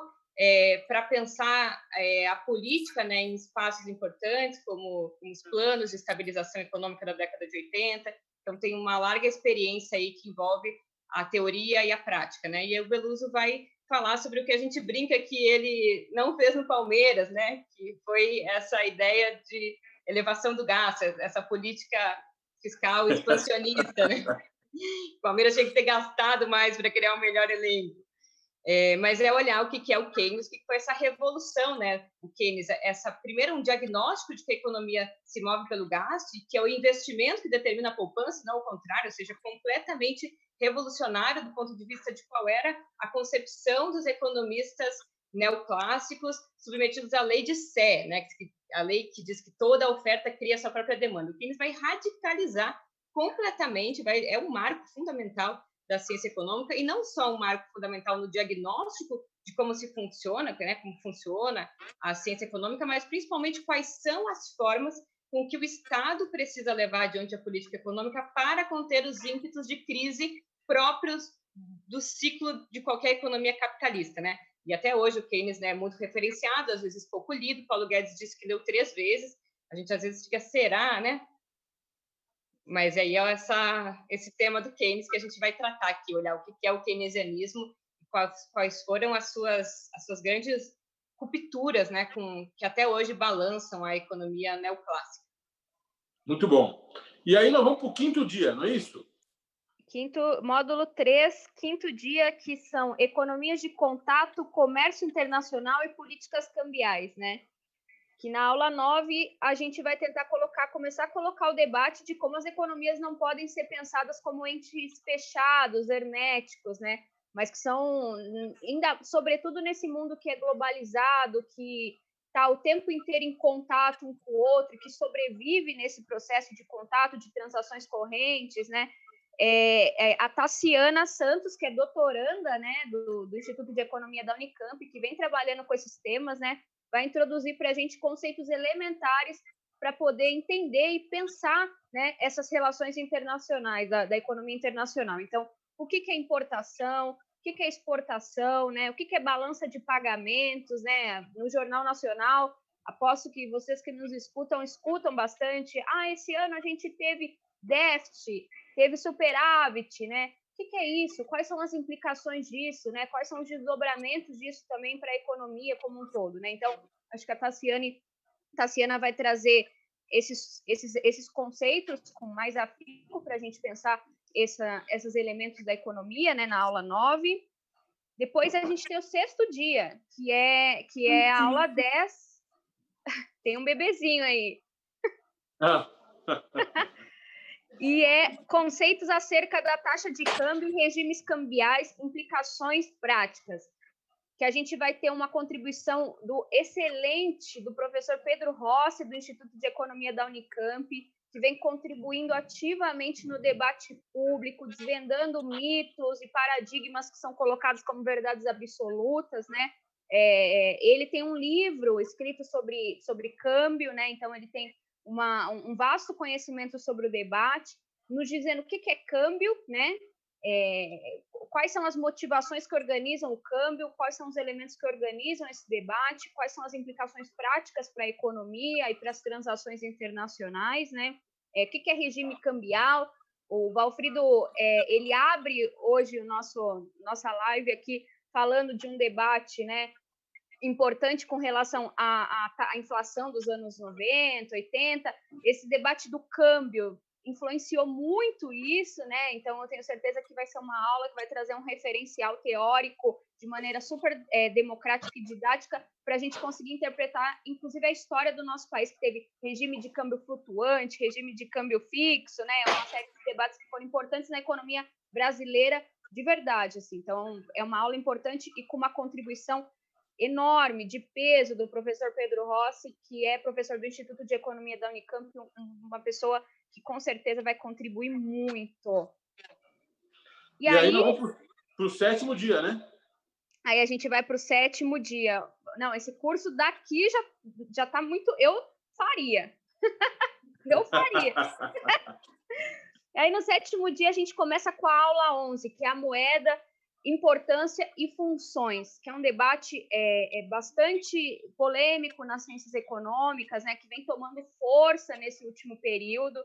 para pensar a política, né, em espaços importantes, como os planos de estabilização econômica da década de 80, então tem uma larga experiência aí que envolve a teoria e a prática, né? E o Beluso vai falar sobre o que a gente brinca que ele não fez no Palmeiras, né? Que foi essa ideia de elevação do gasto, essa política fiscal expansionista, né? O Palmeiras tinha que ter gastado mais para criar um melhor elenco. Mas é olhar o que é o Keynes, o que foi essa revolução, né? O Keynes, primeiro um diagnóstico de que a economia se move pelo gasto e que é o investimento que determina a poupança, não o contrário, ou seja, completamente revolucionário do ponto de vista de qual era a concepção dos economistas neoclássicos submetidos à lei de Sé, né? A lei que diz que toda oferta cria sua própria demanda. O Keynes vai radicalizar completamente, é um marco fundamental da ciência econômica, e não só um marco fundamental no diagnóstico de como se funciona, né, como funciona a ciência econômica, mas principalmente quais são as formas com que o Estado precisa levar adiante a política econômica para conter os ímpetos de crise próprios do ciclo de qualquer economia capitalista, né? E até hoje o Keynes, né, é muito referenciado, às vezes pouco lido. Paulo Guedes disse que leu 3 vezes. A gente às vezes fica, será, né? Mas aí é esse tema do Keynes que a gente vai tratar aqui, olhar o que é o keynesianismo, quais foram as suas grandes rupturas, né, que até hoje balançam a economia neoclássica. Muito bom. E aí nós vamos para o 5º dia, não é isso? Módulo 3, 5º dia, que são economias de contato, comércio internacional e políticas cambiais, né? Que na aula 9 a gente vai tentar começar a colocar o debate de como as economias não podem ser pensadas como entes fechados, herméticos, né? Mas que são, ainda, sobretudo nesse mundo que é globalizado, que está o tempo inteiro em contato um com o outro, que sobrevive nesse processo de contato, de transações correntes, né? A Tassiana Santos, que é doutoranda, né, do Instituto de Economia da Unicamp, que vem trabalhando com esses temas, né, vai introduzir para a gente conceitos elementares para poder entender e pensar, né, essas relações internacionais, da economia internacional. Então, o que é importação, o que é exportação, né, o que é balança de pagamentos, né, no Jornal Nacional, aposto que vocês que nos escutam bastante, esse ano a gente teve déficit, teve superávit, né? O que é isso? Quais são as implicações disso, né? Quais são os desdobramentos disso também para a economia como um todo, né? Então, acho que a Tassiana vai trazer esses conceitos com mais afinco para a gente pensar esses elementos da economia, né? Na aula 9. Depois a gente tem o 6º dia, que é a aula 10. Tem um bebezinho aí. Ah. E conceitos acerca da taxa de câmbio e regimes cambiais, implicações práticas, que a gente vai ter uma contribuição do professor Pedro Rossi, do Instituto de Economia da Unicamp, que vem contribuindo ativamente no debate público, desvendando mitos e paradigmas que são colocados como verdades absolutas, né? Ele tem um livro escrito sobre câmbio, né? Então ele tem um vasto conhecimento sobre o debate, nos dizendo o que é câmbio, né? Quais são as motivações que organizam o câmbio, quais são os elementos que organizam esse debate, quais são as implicações práticas para a economia e para as transações internacionais, né? O que é regime cambial? O Valfrido, ele abre hoje nossa live aqui falando de um debate, né, importante com relação à inflação dos anos 90, 80, esse debate do câmbio influenciou muito isso, né? Então, eu tenho certeza que vai ser uma aula que vai trazer um referencial teórico de maneira super democrática e didática para a gente conseguir interpretar, inclusive, a história do nosso país, que teve regime de câmbio flutuante, regime de câmbio fixo, né? Uma série de debates que foram importantes na economia brasileira de verdade, assim. Então, é uma aula importante e com uma contribuição enorme, de peso, do professor Pedro Rossi, que é professor do Instituto de Economia da Unicamp, uma pessoa que com certeza vai contribuir muito. E aí nós vamos para o 7º dia, né? Aí a gente vai para o 7º dia. Não, esse curso daqui já está muito... Eu faria. Eu faria. Aí no 7º dia a gente começa com a aula 11, que é a moeda, importância e funções, que é um debate bastante polêmico nas ciências econômicas, né, que vem tomando força nesse último período,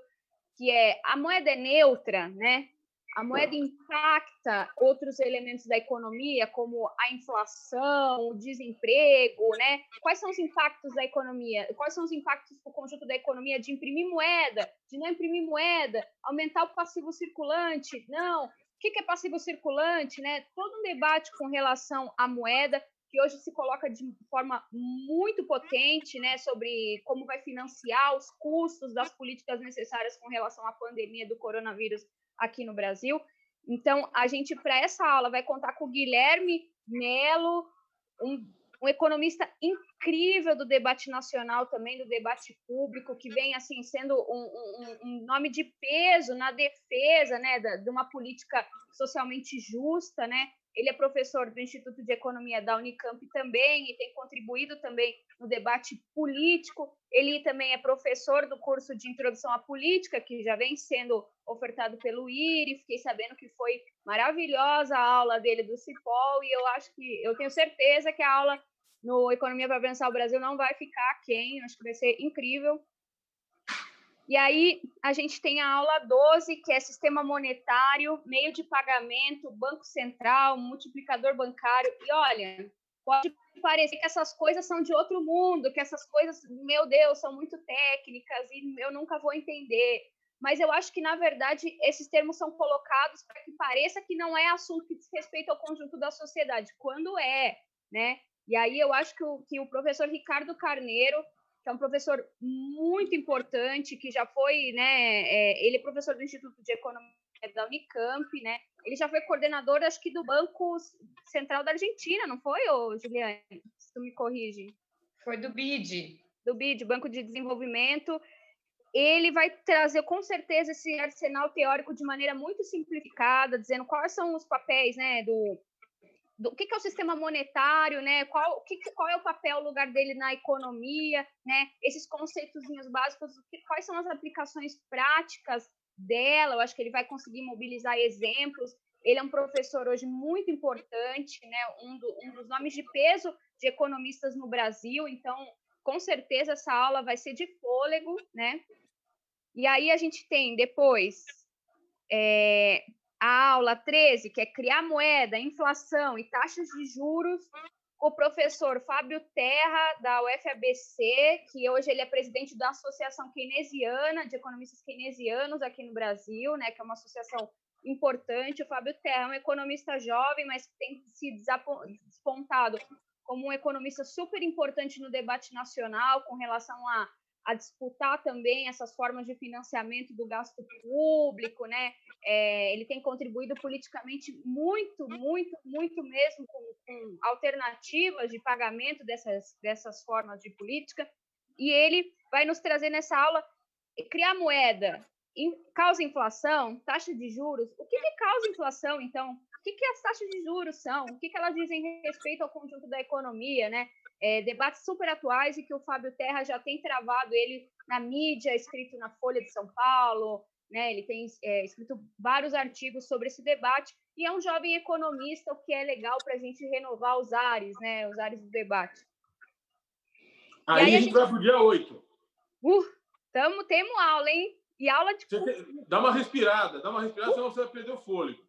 que a moeda é neutra, né? A moeda impacta outros elementos da economia, como a inflação, o desemprego, né? Quais são os impactos da economia? Quais são os impactos para o conjunto da economia de imprimir moeda, de não imprimir moeda, aumentar o passivo circulante? Não. O que é passivo circulante, né? Todo um debate com relação à moeda, que hoje se coloca de forma muito potente, né, sobre como vai financiar os custos das políticas necessárias com relação à pandemia do coronavírus aqui no Brasil. Então, a gente, para essa aula, vai contar com o Guilherme Melo, um economista incrível do debate nacional também, do debate público, que vem assim sendo um nome de peso na defesa, né, de uma política socialmente justa, né? Ele é professor do Instituto de Economia da Unicamp também e tem contribuído também no debate político. Ele também é professor do curso de Introdução à Política, que já vem sendo ofertado pelo IRI. Fiquei sabendo que foi maravilhosa a aula dele do Cipol, e eu tenho certeza que a aula no Economia para Pensar o Brasil não vai ficar aquém, acho que vai ser incrível. E aí, a gente tem a aula 12, que é Sistema Monetário, Meio de Pagamento, Banco Central, Multiplicador Bancário. E olha, pode parecer que essas coisas são de outro mundo, que essas coisas, meu Deus, são muito técnicas e eu nunca vou entender. Mas eu acho que, na verdade, esses termos são colocados para que pareça que não é assunto que diz respeito ao conjunto da sociedade, quando né? E aí eu acho que o professor Ricardo Carneiro, que é um professor muito importante, que já foi, né, ele é professor do Instituto de Economia da Unicamp, né, ele já foi coordenador, acho que, do Banco Central da Argentina, não foi, Juliane? Se tu me corrige. Foi do BID. Do BID, Banco de Desenvolvimento. Ele vai trazer, com certeza, esse arsenal teórico de maneira muito simplificada, dizendo quais são os papéis, né, o que é o sistema monetário, né? Qual é o papel, o lugar dele na economia, né? Esses conceitozinhos básicos, quais são as aplicações práticas dela? Eu acho que ele vai conseguir mobilizar exemplos. Ele é um professor hoje muito importante, né? Um dos nomes de peso de economistas no Brasil. Então, com certeza, essa aula vai ser de fôlego, né? E aí a gente tem depois a aula 13, que é criar moeda, inflação e taxas de juros, o professor Fábio Terra, da UFABC, que hoje ele é presidente da Associação Keynesiana, de Economistas Keynesianos aqui no Brasil, né, que é uma associação importante. O Fábio Terra é um economista jovem, mas que tem se despontado como um economista super importante no debate nacional com relação a disputar também essas formas de financiamento do gasto público, né? Ele tem contribuído politicamente muito, muito, muito mesmo com alternativas de pagamento dessas formas de política, e ele vai nos trazer nessa aula criar moeda causa inflação, taxa de juros. O que causa inflação, então? O que as taxas de juros são? O que elas dizem respeito ao conjunto da economia, né? Debates super atuais e que o Fábio Terra já tem travado ele na mídia, escrito na Folha de São Paulo, né? Ele tem escrito vários artigos sobre esse debate e é um jovem economista, o que é legal para a gente renovar os ares, né? Os ares do debate. Aí a gente vai para o dia 8. Temos aula, hein? E aula de... Dá uma respirada, senão você vai perder o fôlego.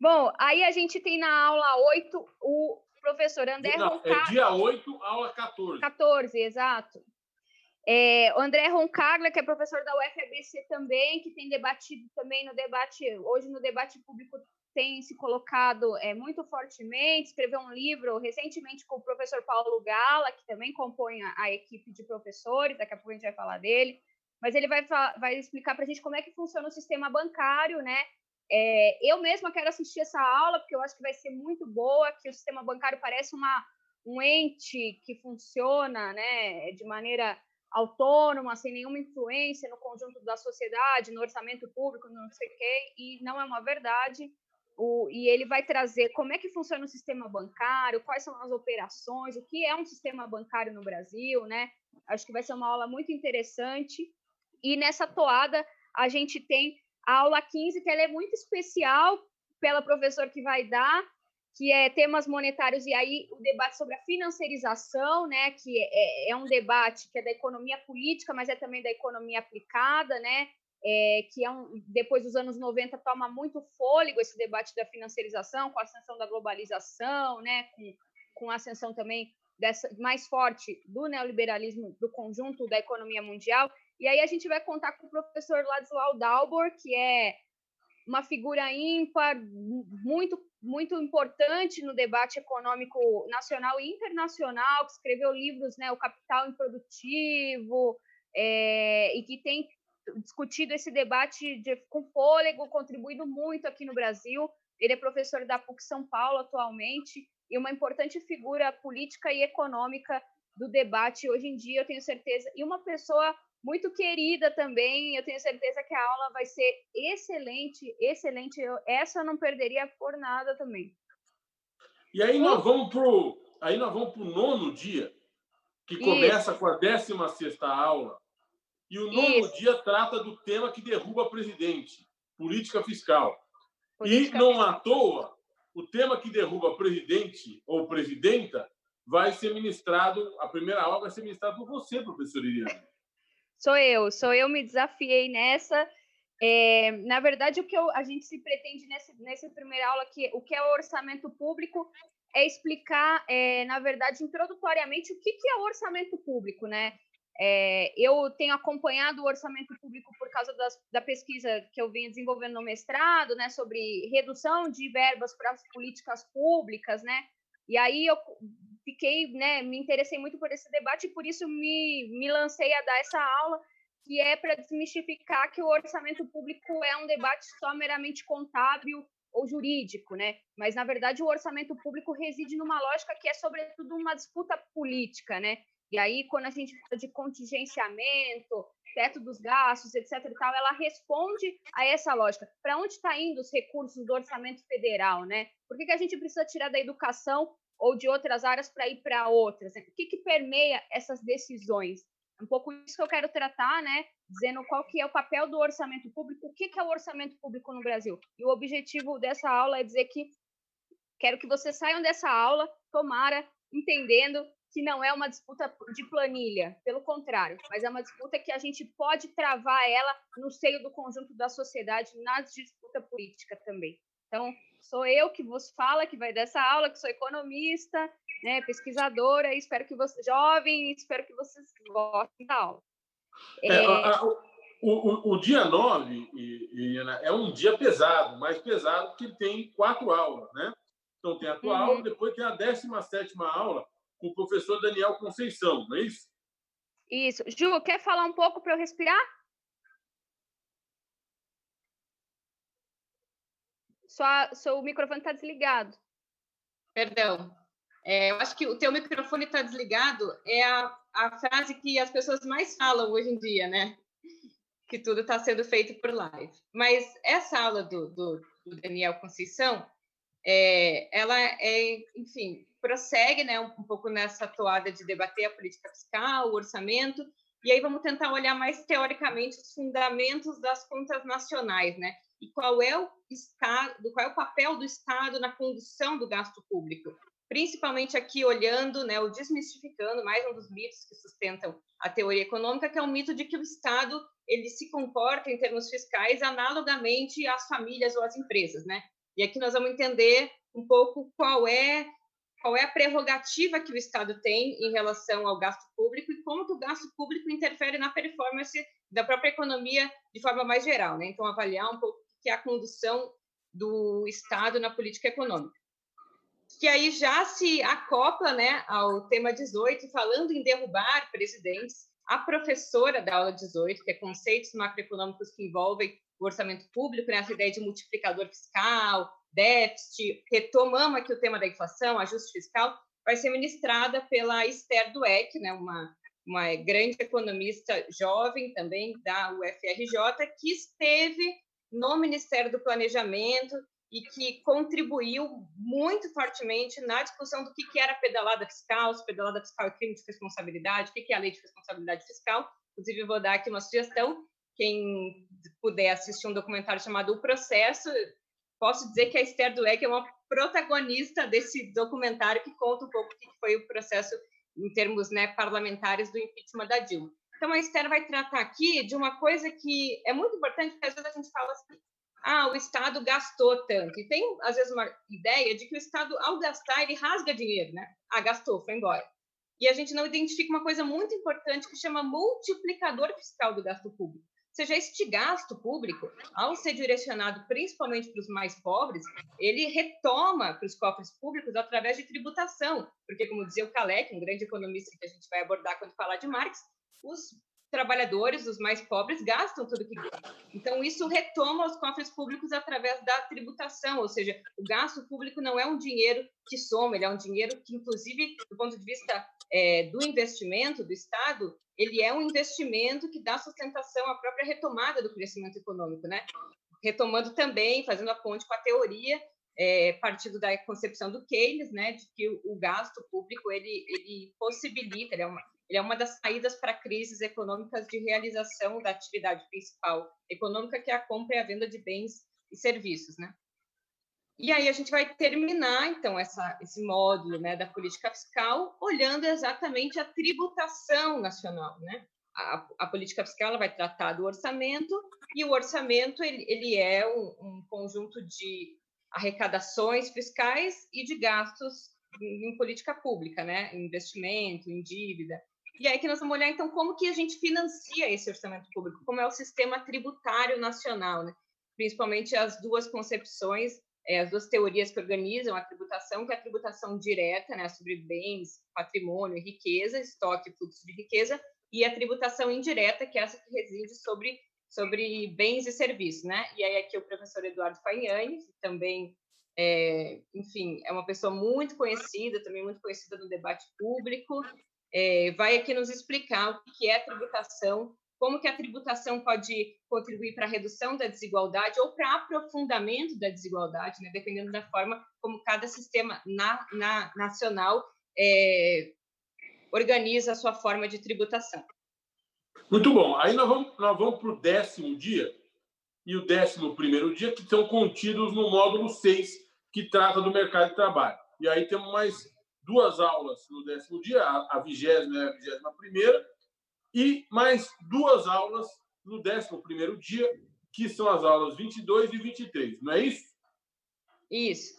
Bom, aí a gente tem na aula 8 o professor André Roncaglia. É dia 8, aula 14. 14, exato. O André Roncaglia, que é professor da UFABC também, que tem debatido também hoje no debate público, tem se colocado muito fortemente, escreveu um livro recentemente com o professor Paulo Gala, que também compõe a equipe de professores, daqui a pouco a gente vai falar dele, mas ele vai explicar para a gente como é que funciona o sistema bancário, né? Eu mesma quero assistir essa aula, porque eu acho que vai ser muito boa, que o sistema bancário parece um ente que funciona, né, de maneira autônoma, sem nenhuma influência no conjunto da sociedade, no orçamento público, não sei o quê, e não é uma verdade. E ele vai trazer como é que funciona o sistema bancário, quais são as operações, o que é um sistema bancário no Brasil, né? Acho que vai ser uma aula muito interessante. E nessa toada, a gente tem a aula 15, que ela é muito especial pela professora que vai dar, que é temas monetários, e aí o debate sobre a financiarização, né, que é um debate que é da economia política, mas é também da economia aplicada, né, que depois dos anos 90 toma muito fôlego esse debate da financiarização, com a ascensão da globalização, né, com a ascensão também mais forte do neoliberalismo do conjunto da economia mundial. E aí a gente vai contar com o professor Ladislau Dalbor, que é uma figura ímpar, muito, muito importante no debate econômico nacional e internacional, que escreveu livros, né, O Capital Improdutivo, e que tem discutido esse debate com fôlego, contribuído muito aqui no Brasil. Ele é professor da PUC São Paulo atualmente e uma importante figura política e econômica do debate hoje em dia, eu tenho certeza, e uma pessoa muito querida também. Eu tenho certeza que a aula vai ser excelente, excelente. Essa eu não perderia por nada também. E aí nós vamos para o 9º dia, que começa com a 16ª aula. E o 9º dia trata do tema que derruba presidente, política fiscal. Não à toa, o tema que derruba presidente ou presidenta vai ser ministrado, a primeira aula vai ser ministrada por você, professora Iriana. Sou eu me desafiei nessa. Na verdade, a gente se pretende nessa primeira aula, o que é o orçamento público, é explicar, na verdade, introdutoriamente, o que é o orçamento público, né? Eu tenho acompanhado o orçamento público por causa da pesquisa que eu venho desenvolvendo no mestrado, né, sobre redução de verbas para as políticas públicas, né? E aí eu me interessei muito por esse debate e por isso me lancei a dar essa aula, que é para desmistificar que o orçamento público é um debate só meramente contábil ou jurídico, né? Mas, na verdade, o orçamento público reside numa lógica que é, sobretudo, uma disputa política, né? E aí, quando a gente fala de contingenciamento, teto dos gastos, etc. e tal, ela responde a essa lógica. Para onde está indo os recursos do orçamento federal, né? Por que a gente precisa tirar da educação ou de outras áreas para ir para outras, né? O que permeia essas decisões? É um pouco isso que eu quero tratar, né? Dizendo qual que é o papel do orçamento público, o que é o orçamento público no Brasil. E o objetivo dessa aula é dizer que quero que vocês saiam dessa aula, tomara, entendendo que não é uma disputa de planilha, pelo contrário, mas é uma disputa que a gente pode travar ela no seio do conjunto da sociedade, na disputa política também. Então, sou eu que vos fala, que vai dessa aula, que sou economista, né, pesquisadora, e espero que vocês, jovem, espero que vocês gostem da aula. O dia 9, Iriana, é um dia pesado, mais pesado, porque ele tem 4 aulas, né? Então, tem a tua aula, depois tem a 17ª aula com o professor Daniel Conceição, não é isso? Isso. Ju, quer falar um pouco para eu respirar? Seu microfone está desligado. Perdão. Eu acho que o teu microfone está desligado é a frase que as pessoas mais falam hoje em dia, né? Que tudo está sendo feito por live. Mas essa aula do Daniel Conceição, ela enfim, prossegue, né, um pouco nessa toada de debater a política fiscal, o orçamento, e aí vamos tentar olhar mais teoricamente os fundamentos das contas nacionais, né? E qual é o papel do Estado na condução do gasto público, principalmente aqui olhando, né, ou desmistificando mais um dos mitos que sustentam a teoria econômica, que é o mito de que o Estado ele se comporta em termos fiscais analogamente às famílias ou às empresas, né? E aqui nós vamos entender um pouco qual é a prerrogativa que o Estado tem em relação ao gasto público e como que o gasto público interfere na performance da própria economia de forma mais geral, né? Então, avaliar um pouco o que é a condução do Estado na política econômica. Que aí já se acopla, né, ao tema 18, falando em derrubar presidentes, a professora da aula 18, que é conceitos macroeconômicos que envolvem o orçamento público, né, essa ideia de multiplicador fiscal, déficit, retomamos aqui o tema da inflação, ajuste fiscal, vai ser ministrada pela Esther Dweck, né, uma grande economista jovem também da UFRJ, que esteve no Ministério do Planejamento e que contribuiu muito fortemente na discussão do que era pedalada fiscal, se pedalada fiscal é crime de responsabilidade, o que é a lei de responsabilidade fiscal. Inclusive, eu vou dar aqui uma sugestão. Quem puder assistir um documentário chamado O Processo, posso dizer que a Esther Dweck é uma protagonista desse documentário que conta um pouco o que foi o processo em termos, né, parlamentares do impeachment da Dilma. Então, a Esther vai tratar aqui de uma coisa que é muito importante, porque às vezes a gente fala assim, o Estado gastou tanto. E tem, às vezes, uma ideia de que o Estado, ao gastar, ele rasga dinheiro, né? Gastou, foi embora. E a gente não identifica uma coisa muito importante que chama multiplicador fiscal do gasto público. Ou seja, este gasto público, ao ser direcionado principalmente para os mais pobres, ele retoma para os cofres públicos através de tributação. Porque, como dizia o Kalec, um grande economista que a gente vai abordar quando falar de Marx, os trabalhadores, os mais pobres, gastam tudo que ganham. Então, isso retoma os cofres públicos através da tributação, ou seja, o gasto público não é um dinheiro que soma, ele é um dinheiro que, inclusive, do ponto de vista do investimento do Estado, ele é um investimento que dá sustentação à própria retomada do crescimento econômico, né? Retomando também, fazendo a ponte com a teoria, partindo da concepção do Keynes, né, de que o gasto público ele possibilita, ele é uma das saídas para crises econômicas de realização da atividade principal econômica, que é a compra e a venda de bens e serviços, né? E aí a gente vai terminar, então, esse módulo, né, da política fiscal, olhando exatamente a tributação nacional, né? A política fiscal ela vai tratar do orçamento, e o orçamento ele é um conjunto de arrecadações fiscais e de gastos em política pública, né? Em investimento, em dívida. E aí que nós vamos olhar, então, como que a gente financia esse orçamento público, como é o sistema tributário nacional, né? Principalmente as duas concepções, as duas teorias que organizam a tributação, que é a tributação direta, né, sobre bens, patrimônio, riqueza, estoque e fluxo de riqueza, e a tributação indireta, que é essa que reside sobre bens e serviços, né? E aí aqui o professor Eduardo Fagnani, que também, enfim, é uma pessoa muito conhecida, também muito conhecida no debate público, vai aqui nos explicar o que é tributação, como que a tributação pode contribuir para a redução da desigualdade ou para aprofundamento da desigualdade, né? Dependendo da forma como cada sistema nacional organiza a sua forma de tributação. Muito bom. Aí nós vamos para o 10º dia e o 11º dia, que estão contidos no módulo 6, que trata do mercado de trabalho. E aí temos mais 2 aulas no 10º dia, a 20ª e a 21ª, e mais 2 aulas no 11º dia, que são as aulas 22 e 23, não é isso? Isso.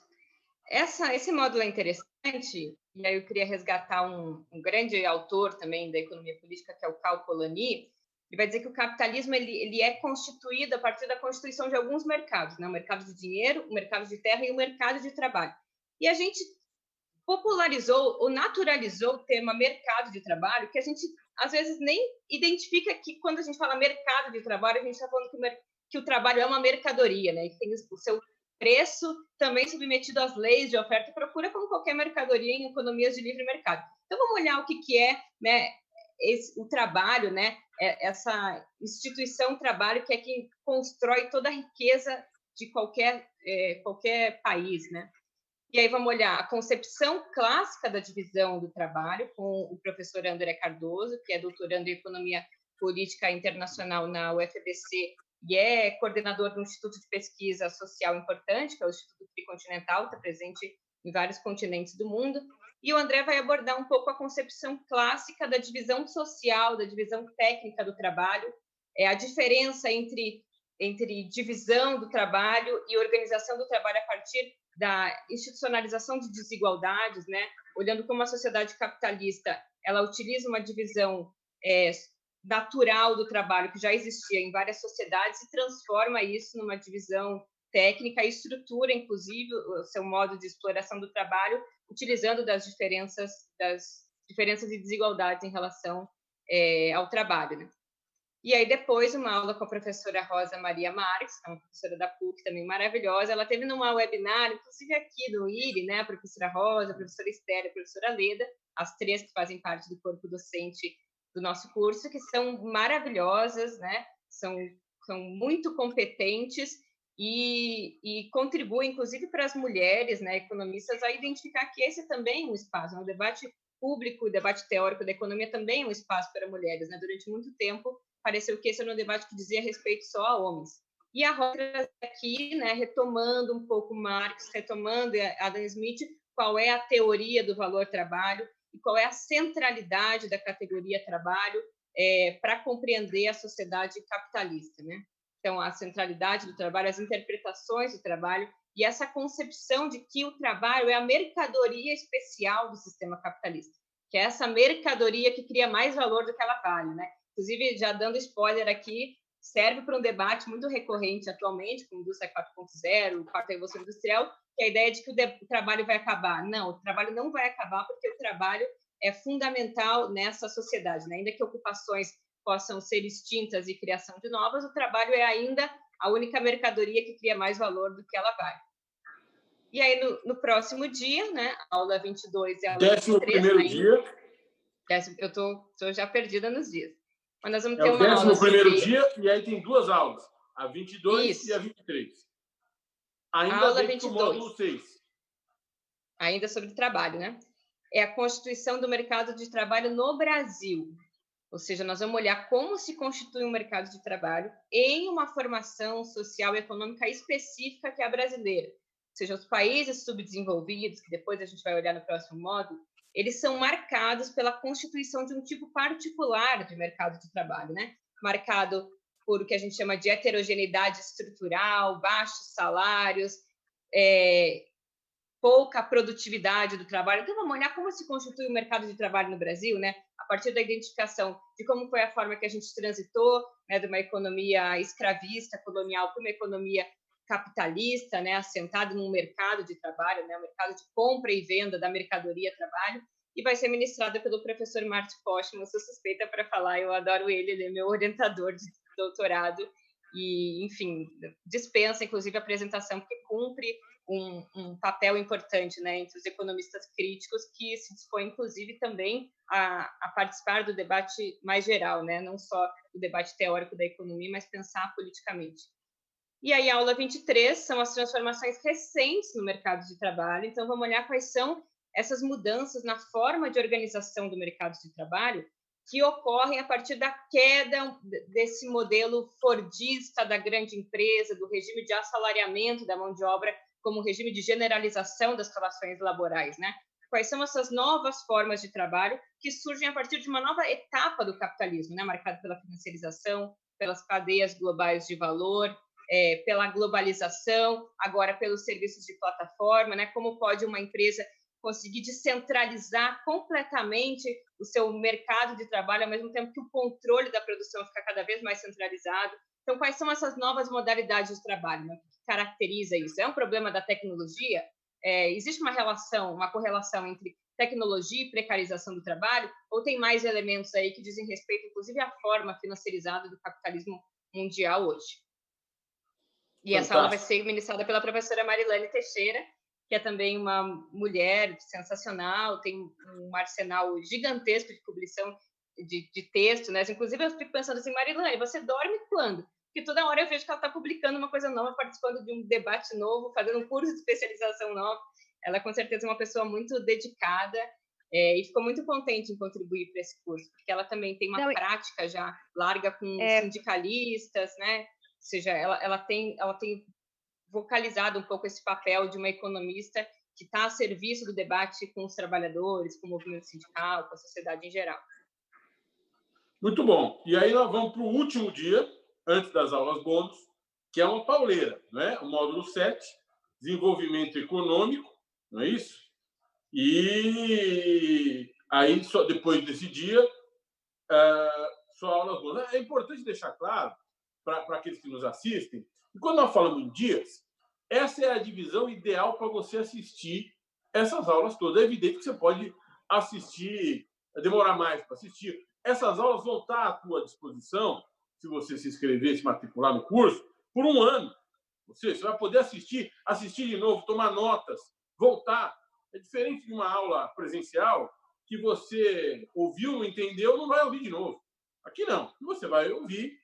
Esse módulo é interessante, e aí eu queria resgatar um grande autor também da economia política, que é o Cal Polanyi. Ele vai dizer que o capitalismo ele é constituído a partir da constituição de alguns mercados, né? O mercado de dinheiro, o mercado de terra e o mercado de trabalho. E a gente popularizou ou naturalizou o tema mercado de trabalho, que a gente, às vezes, nem identifica que, quando a gente fala mercado de trabalho, a gente está falando que o trabalho é uma mercadoria, né? Que tem o seu preço também submetido às leis de oferta e procura, como qualquer mercadoria em economias de livre mercado. Então, vamos olhar o que é, né, o trabalho, né? Essa instituição trabalho, que é quem constrói toda a riqueza de qualquer país, né? E aí vamos olhar a concepção clássica da divisão do trabalho com o professor André Cardoso, que é doutorando em Economia Política Internacional na UFBC e é coordenador de um instituto de pesquisa social importante, que é o Instituto Tricontinental, está presente em vários continentes do mundo. E o André vai abordar um pouco a concepção clássica da divisão social, da divisão técnica do trabalho, a diferença entre divisão do trabalho e organização do trabalho a partir da institucionalização de desigualdades, né? Olhando como a sociedade capitalista ela utiliza uma divisão natural do trabalho que já existia em várias sociedades e transforma isso numa divisão técnica e estrutura, inclusive, o seu modo de exploração do trabalho, utilizando das diferenças e desigualdades em relação ao trabalho, né? E aí, depois, uma aula com a professora Rosa Maria Marques, que é uma professora da PUC também maravilhosa. Ela teve numa webinar, inclusive aqui do IRI, né? A professora Rosa, a professora Esther, a professora Leda, as três que fazem parte do corpo docente do nosso curso, que são maravilhosas, né? São muito competentes e contribuem, inclusive, para as mulheres, né, economistas, a identificar que esse também é um espaço, né? O debate público, o debate teórico da economia também é um espaço para mulheres, né? Durante muito tempo, pareceu que esse era um debate que dizia respeito só a homens. E a Rosa aqui, né, retomando um pouco Marx, retomando Adam Smith, qual é a teoria do valor trabalho e qual é a centralidade da categoria trabalho para compreender a sociedade capitalista, né? Então, a centralidade do trabalho, as interpretações do trabalho e essa concepção de que o trabalho é a mercadoria especial do sistema capitalista, que é essa mercadoria que cria mais valor do que ela vale, né? Inclusive, já dando spoiler aqui, serve para um debate muito recorrente atualmente, com a indústria 4.0, quarta revolução industrial, que é a ideia de que o trabalho vai acabar. Não, o trabalho não vai acabar, porque o trabalho é fundamental nessa sociedade, né? Ainda que ocupações possam ser extintas e criação de novas, o trabalho é ainda a única mercadoria que cria mais valor do que ela vale. E aí, no próximo dia, né, aula 22 e aula 23... 11º dia. Eu estou já perdida nos dias. Mas nós vamos ter uma aula sobre... 11º dia, e aí tem duas aulas, a 22 Isso. e a 23. Ainda aula dentro 22. do módulo 6. Ainda sobre trabalho, né? É a constituição do mercado de trabalho no Brasil. Ou seja, nós vamos olhar como se constitui um mercado de trabalho em uma formação social e econômica específica que é a brasileira. Ou seja, os países subdesenvolvidos, que depois a gente vai olhar no próximo módulo, eles são marcados pela constituição de um tipo particular de mercado de trabalho, né? Marcado por o que a gente chama de heterogeneidade estrutural, baixos salários, pouca produtividade do trabalho. Então, vamos olhar como se constitui o mercado de trabalho no Brasil, né? A partir da identificação de como foi a forma que a gente transitou, né, de uma economia escravista, colonial, para uma economia capitalista, né, assentado num mercado de trabalho, né, um mercado de compra e venda da mercadoria trabalho, e vai ser ministrada pelo professor Márcio Postman. Eu sou suspeita para falar, eu adoro ele é meu orientador de doutorado, e, enfim, dispensa, inclusive, a apresentação, porque cumpre um papel importante, né, entre os economistas críticos, que se dispõe, inclusive, também a participar do debate mais geral, né, não só do debate teórico da economia, mas pensar politicamente. E aí, a aula 23 são as transformações recentes no mercado de trabalho. Então, vamos olhar quais são essas mudanças na forma de organização do mercado de trabalho que ocorrem a partir da queda desse modelo fordista da grande empresa, do regime de assalariamento da mão de obra como regime de generalização das relações laborais, né? Quais são essas novas formas de trabalho que surgem a partir de uma nova etapa do capitalismo, né? Marcada pela financiarização, pelas cadeias globais de valor, pela globalização, agora pelos serviços de plataforma, né? Como pode uma empresa conseguir descentralizar completamente o seu mercado de trabalho, ao mesmo tempo que o controle da produção fica cada vez mais centralizado. Então, quais são essas novas modalidades de trabalho, né? O que caracteriza isso? É um problema da tecnologia? existe uma correlação entre tecnologia e precarização do trabalho, ou tem mais elementos aí que dizem respeito, inclusive, à forma financiarizada do capitalismo mundial hoje? E essa aula vai ser ministrada pela professora Marilane Teixeira, que é também uma mulher sensacional, tem um arsenal gigantesco de publicação de texto, né? Inclusive, eu fico pensando assim, Marilane, você dorme quando? Porque toda hora eu vejo que ela está publicando uma coisa nova, participando de um debate novo, fazendo um curso de especialização nova. Ela, com certeza, é uma pessoa muito dedicada e ficou muito contente em contribuir para esse curso, porque ela também tem uma prática já larga com sindicalistas, né? Ou seja, ela tem vocalizado um pouco esse papel de uma economista que está a serviço do debate com os trabalhadores, com o movimento sindical, com a sociedade em geral. Muito bom. E aí nós vamos para o último dia, antes das aulas bônus, que é uma pauleira, né? O módulo 7, desenvolvimento econômico, não é isso? E aí, só depois desse dia, só aulas bônus. É importante deixar claro para aqueles que nos assistem, que quando nós falamos em dias, essa é a divisão ideal para você assistir essas aulas todas. É evidente que você pode assistir, demorar mais para assistir. Essas aulas vão estar à tua disposição, se você se inscrever, se matricular no curso, por um ano. Você vai poder assistir de novo, tomar notas, voltar. É diferente de uma aula presencial que você ouviu, não entendeu, não vai ouvir de novo. Aqui não. Você vai ouvir,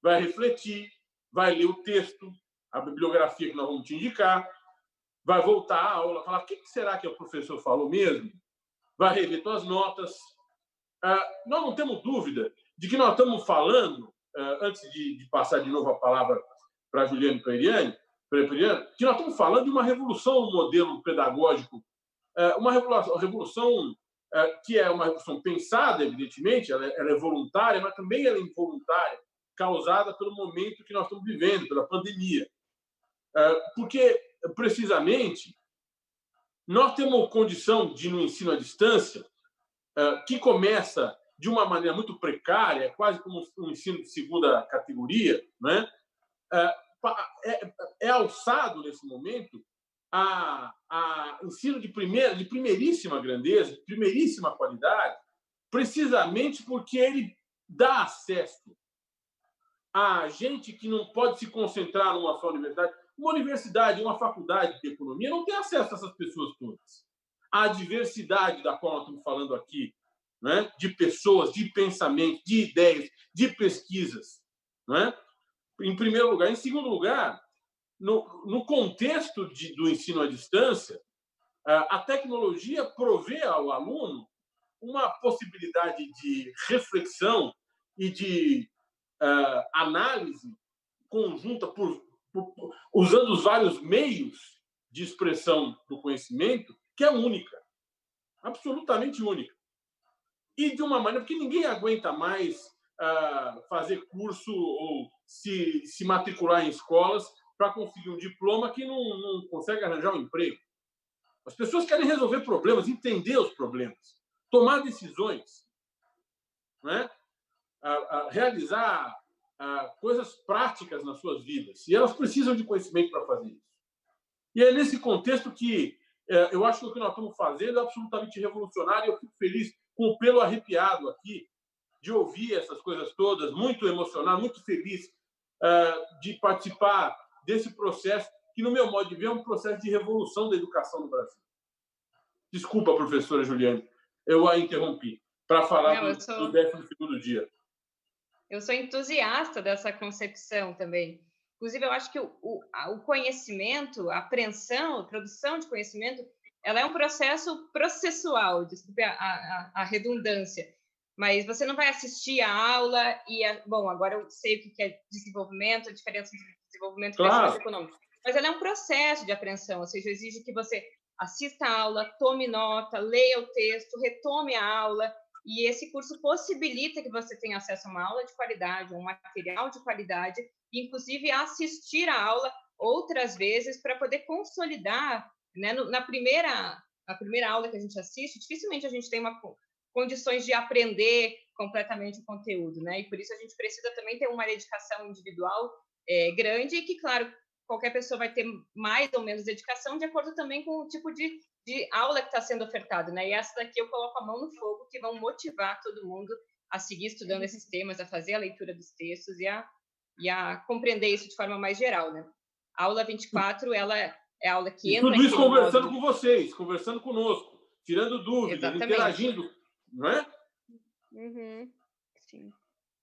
vai refletir, vai ler o texto, a bibliografia que nós vamos te indicar, vai voltar à aula, falar o que será que o professor falou mesmo, vai rever suas notas. Nós não temos dúvida de que nós estamos falando, antes de passar de novo a palavra para a Juliane Periani, que nós estamos falando de uma revolução no modelo pedagógico, uma revolução que é uma revolução pensada, evidentemente, ela é voluntária, mas também ela é involuntária, causada pelo momento que nós estamos vivendo, pela pandemia. Porque, precisamente, nós temos condição de, no ensino à distância, que começa de uma maneira muito precária, quase como um ensino de segunda categoria, né? É alçado, nesse momento, a ensino de primeiríssima grandeza, de primeiríssima qualidade, precisamente porque ele dá acesso a gente que não pode se concentrar numa só universidade. Uma universidade, uma faculdade de economia não tem acesso a essas pessoas todas. A diversidade da qual nós estamos falando aqui, né? De pessoas, de pensamento, de ideias, de pesquisas. Né? Em primeiro lugar. Em segundo lugar, no contexto do ensino à distância, a tecnologia provê ao aluno uma possibilidade de reflexão e de análise conjunta usando os vários meios de expressão do conhecimento, que é única, absolutamente única. E de uma maneira, porque ninguém aguenta mais fazer curso ou se matricular em escolas para conseguir um diploma que não consegue arranjar um emprego. As pessoas querem resolver problemas, entender os problemas, tomar decisões, né? Realizar coisas práticas nas suas vidas. E elas precisam de conhecimento para fazer isso. E é nesse contexto que eu acho que o que nós estamos fazendo é absolutamente revolucionário. Eu fico feliz, com o pelo arrepiado aqui, de ouvir essas coisas todas, muito emocionado, muito feliz de participar desse processo, que, no meu modo de ver, é um processo de revolução da educação no Brasil. Desculpa, professora Juliane, eu a interrompi para falar do 12º dia. Eu sou entusiasta dessa concepção também. Inclusive, eu acho que o conhecimento, a apreensão, a produção de conhecimento, ela é um processo processual, desculpe a redundância, mas você não vai assistir a aula e... Bom, agora eu sei o que é desenvolvimento, a diferença entre desenvolvimento e crescimento econômico, mas ela é um processo de apreensão, ou seja, exige que você assista a aula, tome nota, leia o texto, retome a aula, e esse curso possibilita que você tenha acesso a uma aula de qualidade, um material de qualidade, e, inclusive, assistir a aula outras vezes para poder consolidar, né? Na primeira aula que a gente assiste, dificilmente a gente tem condições de aprender completamente o conteúdo, né? E por isso a gente precisa também ter uma dedicação individual grande e que, claro, qualquer pessoa vai ter mais ou menos dedicação, de acordo também com o tipo de aula que está sendo ofertado, né? E essa daqui eu coloco a mão no fogo, que vão motivar todo mundo a seguir estudando esses temas, a fazer a leitura dos textos e a compreender isso de forma mais geral, né? A aula 24, ela é a aula que entra... Tudo isso conversando com vocês, conversando conosco, tirando dúvidas, Exatamente. Interagindo, não é? Sim.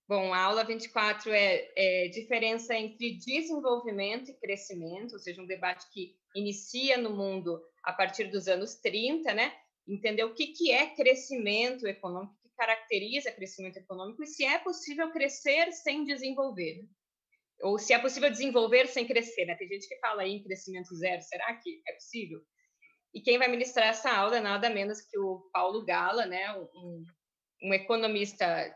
Bom, a aula 24 é diferença entre desenvolvimento e crescimento, ou seja, um debate que inicia no mundo a partir dos anos 30, né? Entender o que é crescimento econômico, o que caracteriza crescimento econômico e se é possível crescer sem desenvolver. Ou se é possível desenvolver sem crescer, né? Tem gente que fala aí em crescimento zero, será que é possível? E quem vai ministrar essa aula é nada menos que o Paulo Gala, né? Um economista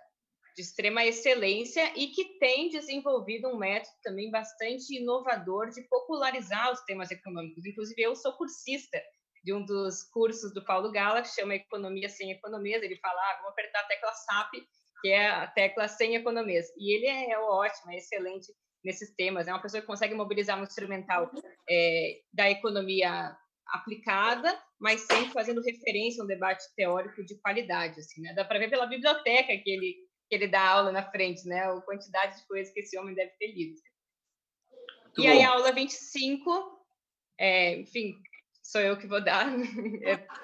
de extrema excelência e que tem desenvolvido um método também bastante inovador de popularizar os temas econômicos. Inclusive, eu sou cursista de um dos cursos do Paulo Gala, que chama Economia Sem Economias. Ele fala, vamos apertar a tecla SAP, que é a tecla sem economias. E ele é ótimo, é excelente nesses temas. É uma pessoa que consegue mobilizar um instrumental da economia aplicada, mas sempre fazendo referência a um debate teórico de qualidade. Assim, né? Dá para ver pela biblioteca que ele dá aula na frente, né? A quantidade de coisas que esse homem deve ter lido. E aí, a aula 25, enfim, sou eu que vou dar,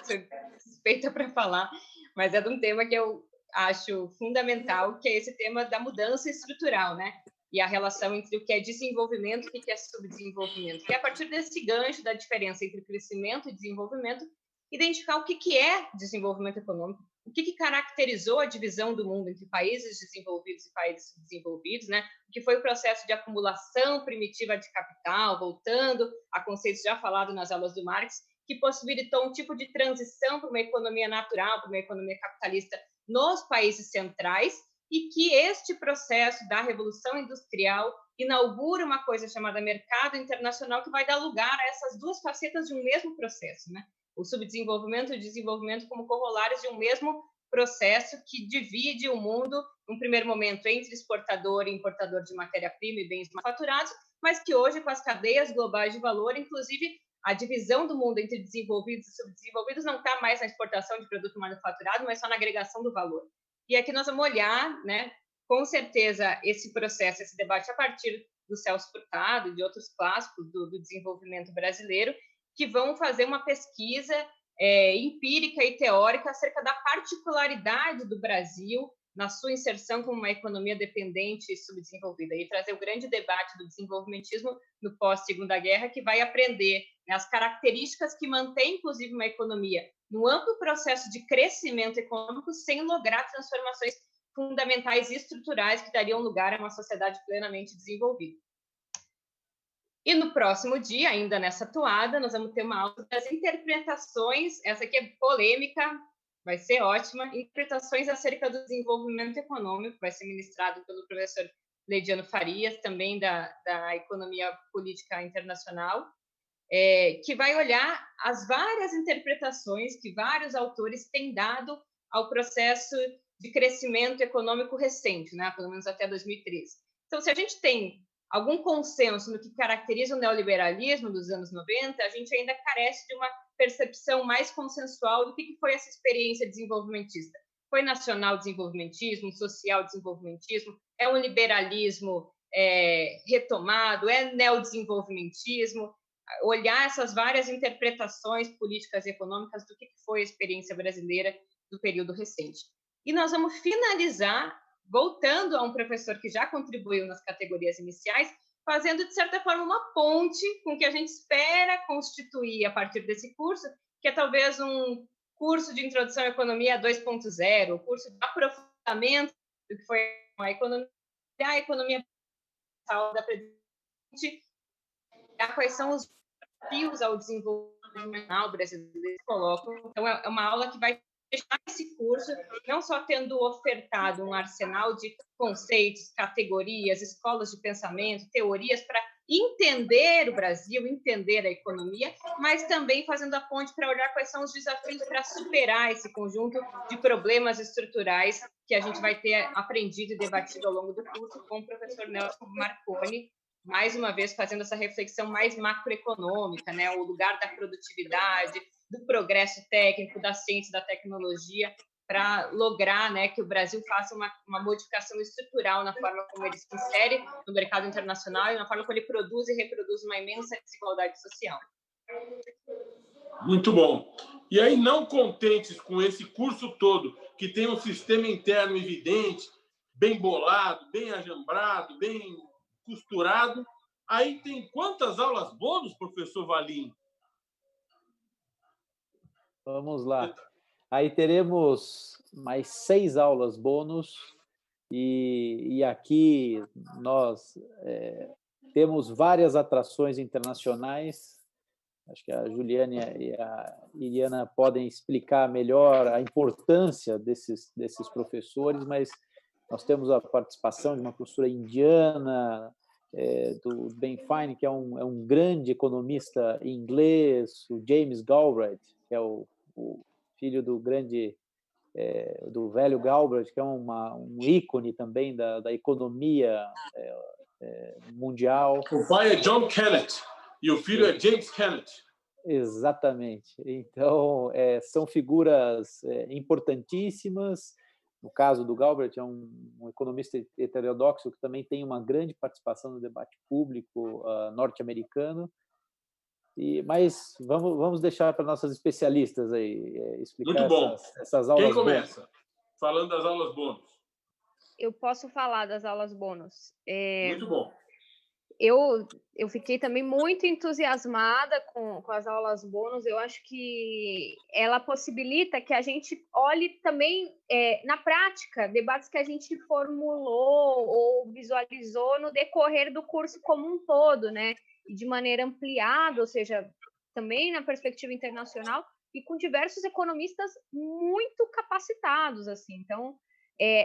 sou suspeita para falar, mas é de um tema que eu acho fundamental, que é esse tema da mudança estrutural, né? E a relação entre o que é desenvolvimento e o que é subdesenvolvimento. E a partir desse gancho da diferença entre crescimento e desenvolvimento, identificar o que é desenvolvimento econômico, o que caracterizou a divisão do mundo entre países desenvolvidos e países subdesenvolvidos, né? O que foi o processo de acumulação primitiva de capital, voltando a conceitos já falados nas aulas do Marx, que possibilitou um tipo de transição para uma economia natural, para uma economia capitalista nos países centrais, e que este processo da Revolução Industrial inaugura uma coisa chamada mercado internacional, que vai dar lugar a essas duas facetas de um mesmo processo, né? O subdesenvolvimento e o desenvolvimento como corolários de um mesmo processo que divide o mundo, num primeiro momento, entre exportador e importador de matéria-prima e bens manufaturados, mas que hoje, com as cadeias globais de valor, inclusive a divisão do mundo entre desenvolvidos e subdesenvolvidos não está mais na exportação de produto manufaturado, mas só na agregação do valor. E aqui nós vamos olhar, né, com certeza, esse processo, esse debate a partir do Celso Furtado e de outros clássicos do desenvolvimento brasileiro, que vão fazer uma pesquisa empírica e teórica acerca da particularidade do Brasil na sua inserção como uma economia dependente e subdesenvolvida, e trazer o grande debate do desenvolvimentismo no pós-Segunda Guerra, que vai aprender, né, as características que mantêm, inclusive, uma economia no amplo processo de crescimento econômico sem lograr transformações fundamentais e estruturais que dariam lugar a uma sociedade plenamente desenvolvida. E no próximo dia, ainda nessa toada, nós vamos ter uma aula das interpretações, essa aqui é polêmica, vai ser ótima, interpretações acerca do desenvolvimento econômico, vai ser ministrado pelo professor Leidiano Farias, também da Economia Política Internacional, que vai olhar as várias interpretações que vários autores têm dado ao processo de crescimento econômico recente, né, pelo menos até 2013. Então, se a gente tem algum consenso no que caracteriza o neoliberalismo dos anos 90, a gente ainda carece de uma percepção mais consensual do que foi essa experiência desenvolvimentista. Foi nacional desenvolvimentismo, social desenvolvimentismo, é um liberalismo retomado, é neodesenvolvimentismo, olhar essas várias interpretações políticas e econômicas do que foi a experiência brasileira do período recente. E nós vamos finalizar voltando a um professor que já contribuiu nas categorias iniciais, fazendo, de certa forma, uma ponte com o que a gente espera constituir a partir desse curso, que é talvez um curso de introdução à economia 2.0, um curso de aprofundamento do que foi a economia da presente, quais são os desafios ao desenvolvimento brasileiro que colocam. Então, é uma aula que vai fechar esse curso, não só tendo ofertado um arsenal de conceitos, categorias, escolas de pensamento, teorias para entender o Brasil, entender a economia, mas também fazendo a ponte para olhar quais são os desafios para superar esse conjunto de problemas estruturais que a gente vai ter aprendido e debatido ao longo do curso com o professor Nelson Marconi, mais uma vez, fazendo essa reflexão mais macroeconômica, né? O lugar da produtividade, do progresso técnico, da ciência, da tecnologia, para lograr, né, que o Brasil faça uma modificação estrutural na forma como ele se insere no mercado internacional e na forma como ele produz e reproduz uma imensa desigualdade social. Muito bom. E aí, não contentes com esse curso todo, que tem um sistema interno evidente, bem bolado, bem ajambrado, bem costurado, aí tem quantas aulas bônus, professor Valim? Vamos lá. Aí teremos mais 6 aulas bônus e aqui nós temos várias atrações internacionais. Acho que a Juliane e a Iriana podem explicar melhor a importância desses professores, mas nós temos a participação de uma professora indiana, do Ben Fine, que é um grande economista inglês, o James Galbraith, que é o filho do grande, do velho Galbraith, que é um ícone também da economia mundial. O pai é John Kennett e o filho é James Kennett. Exatamente. Então, são figuras importantíssimas. No caso do Galbraith, é um economista heterodoxo que também tem uma grande participação no debate público norte-americano. Mas vamos deixar para nossas especialistas aí explicar essas aulas. Quem começa? Bônus. Falando das aulas bônus. Eu posso falar das aulas bônus. Muito bom. Eu fiquei também muito entusiasmada com as aulas bônus. Eu acho que ela possibilita que a gente olhe também, na prática, debates que a gente formulou ou visualizou no decorrer do curso como um todo, né? E de maneira ampliada, ou seja, também na perspectiva internacional e com diversos economistas muito capacitados, assim. Então,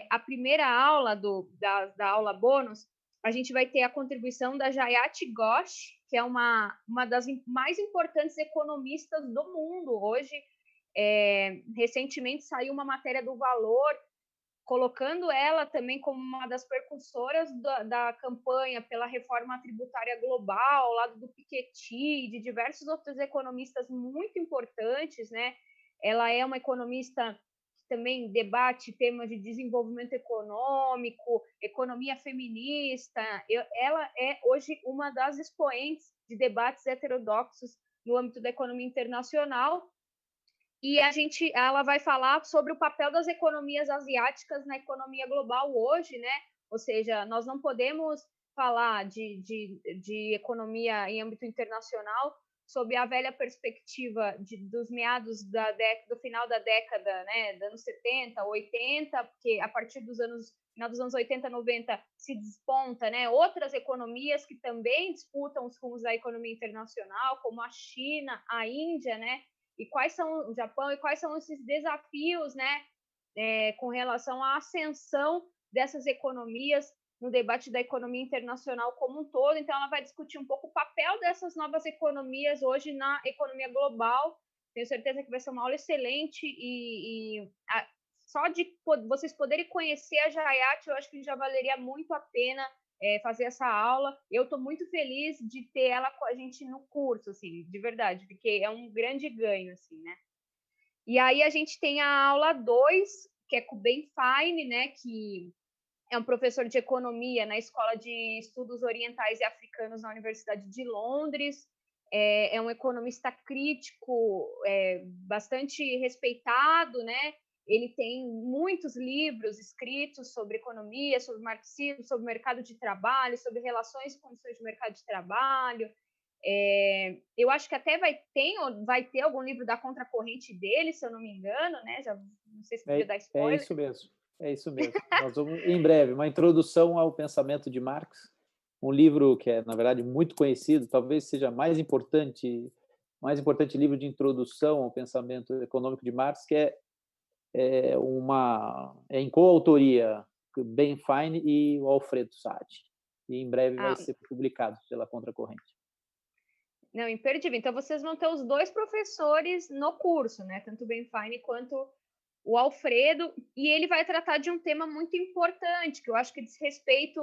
a primeira aula da aula bônus, a gente vai ter a contribuição da Jayati Ghosh, que é uma das mais importantes economistas do mundo hoje. Recentemente saiu uma matéria do Valor, colocando ela também como uma das precursoras da campanha pela reforma tributária global, ao lado do Piketty e de diversos outros economistas muito importantes, né? Ela é uma economista também debate temas de desenvolvimento econômico, economia feminista. Ela é hoje uma das expoentes de debates heterodoxos no âmbito da economia internacional. E ela vai falar sobre o papel das economias asiáticas na economia global hoje, né? Ou seja, nós não podemos falar de economia em âmbito internacional sob a velha perspectiva dos meados do final da década, né, dos anos 70, 80, porque a partir final dos anos 80, 90, se desponta, né, outras economias que também disputam os rumos da economia internacional, como a China, a Índia, né, e quais são o Japão, e quais são esses desafios, né, com relação à ascensão dessas economias no debate da economia internacional como um todo. Então, ela vai discutir um pouco o papel dessas novas economias hoje na economia global. Tenho certeza que vai ser uma aula excelente só de vocês poderem conhecer a Jayati, eu acho que já valeria muito a pena fazer essa aula. Eu estou muito feliz de ter ela com a gente no curso, assim, de verdade, porque é um grande ganho, assim, né? E aí a gente tem a aula 2, que é com o Ben Fine, né, que é um professor de economia na Escola de Estudos Orientais e Africanos na Universidade de Londres. É um economista crítico, bastante respeitado, né? Ele tem muitos livros escritos sobre economia, sobre marxismo, sobre mercado de trabalho, sobre relações e condições de mercado de trabalho. Eu acho que até vai ter algum livro da contracorrente dele, se eu não me engano, né? Já não sei se podia dar spoiler. É isso mesmo. É isso mesmo. Nós vamos, em breve, uma introdução ao pensamento de Marx, um livro que é, na verdade, muito conhecido, talvez seja mais importante livro de introdução ao pensamento econômico de Marx, que é em coautoria Ben Fine e o Alfredo Saad. E em breve vai ser publicado pela Contracorrente. Não, imperdível. Então, vocês vão ter os dois professores no curso, né? Tanto o Ben Fine quanto o Alfredo, e ele vai tratar de um tema muito importante, que eu acho que diz respeito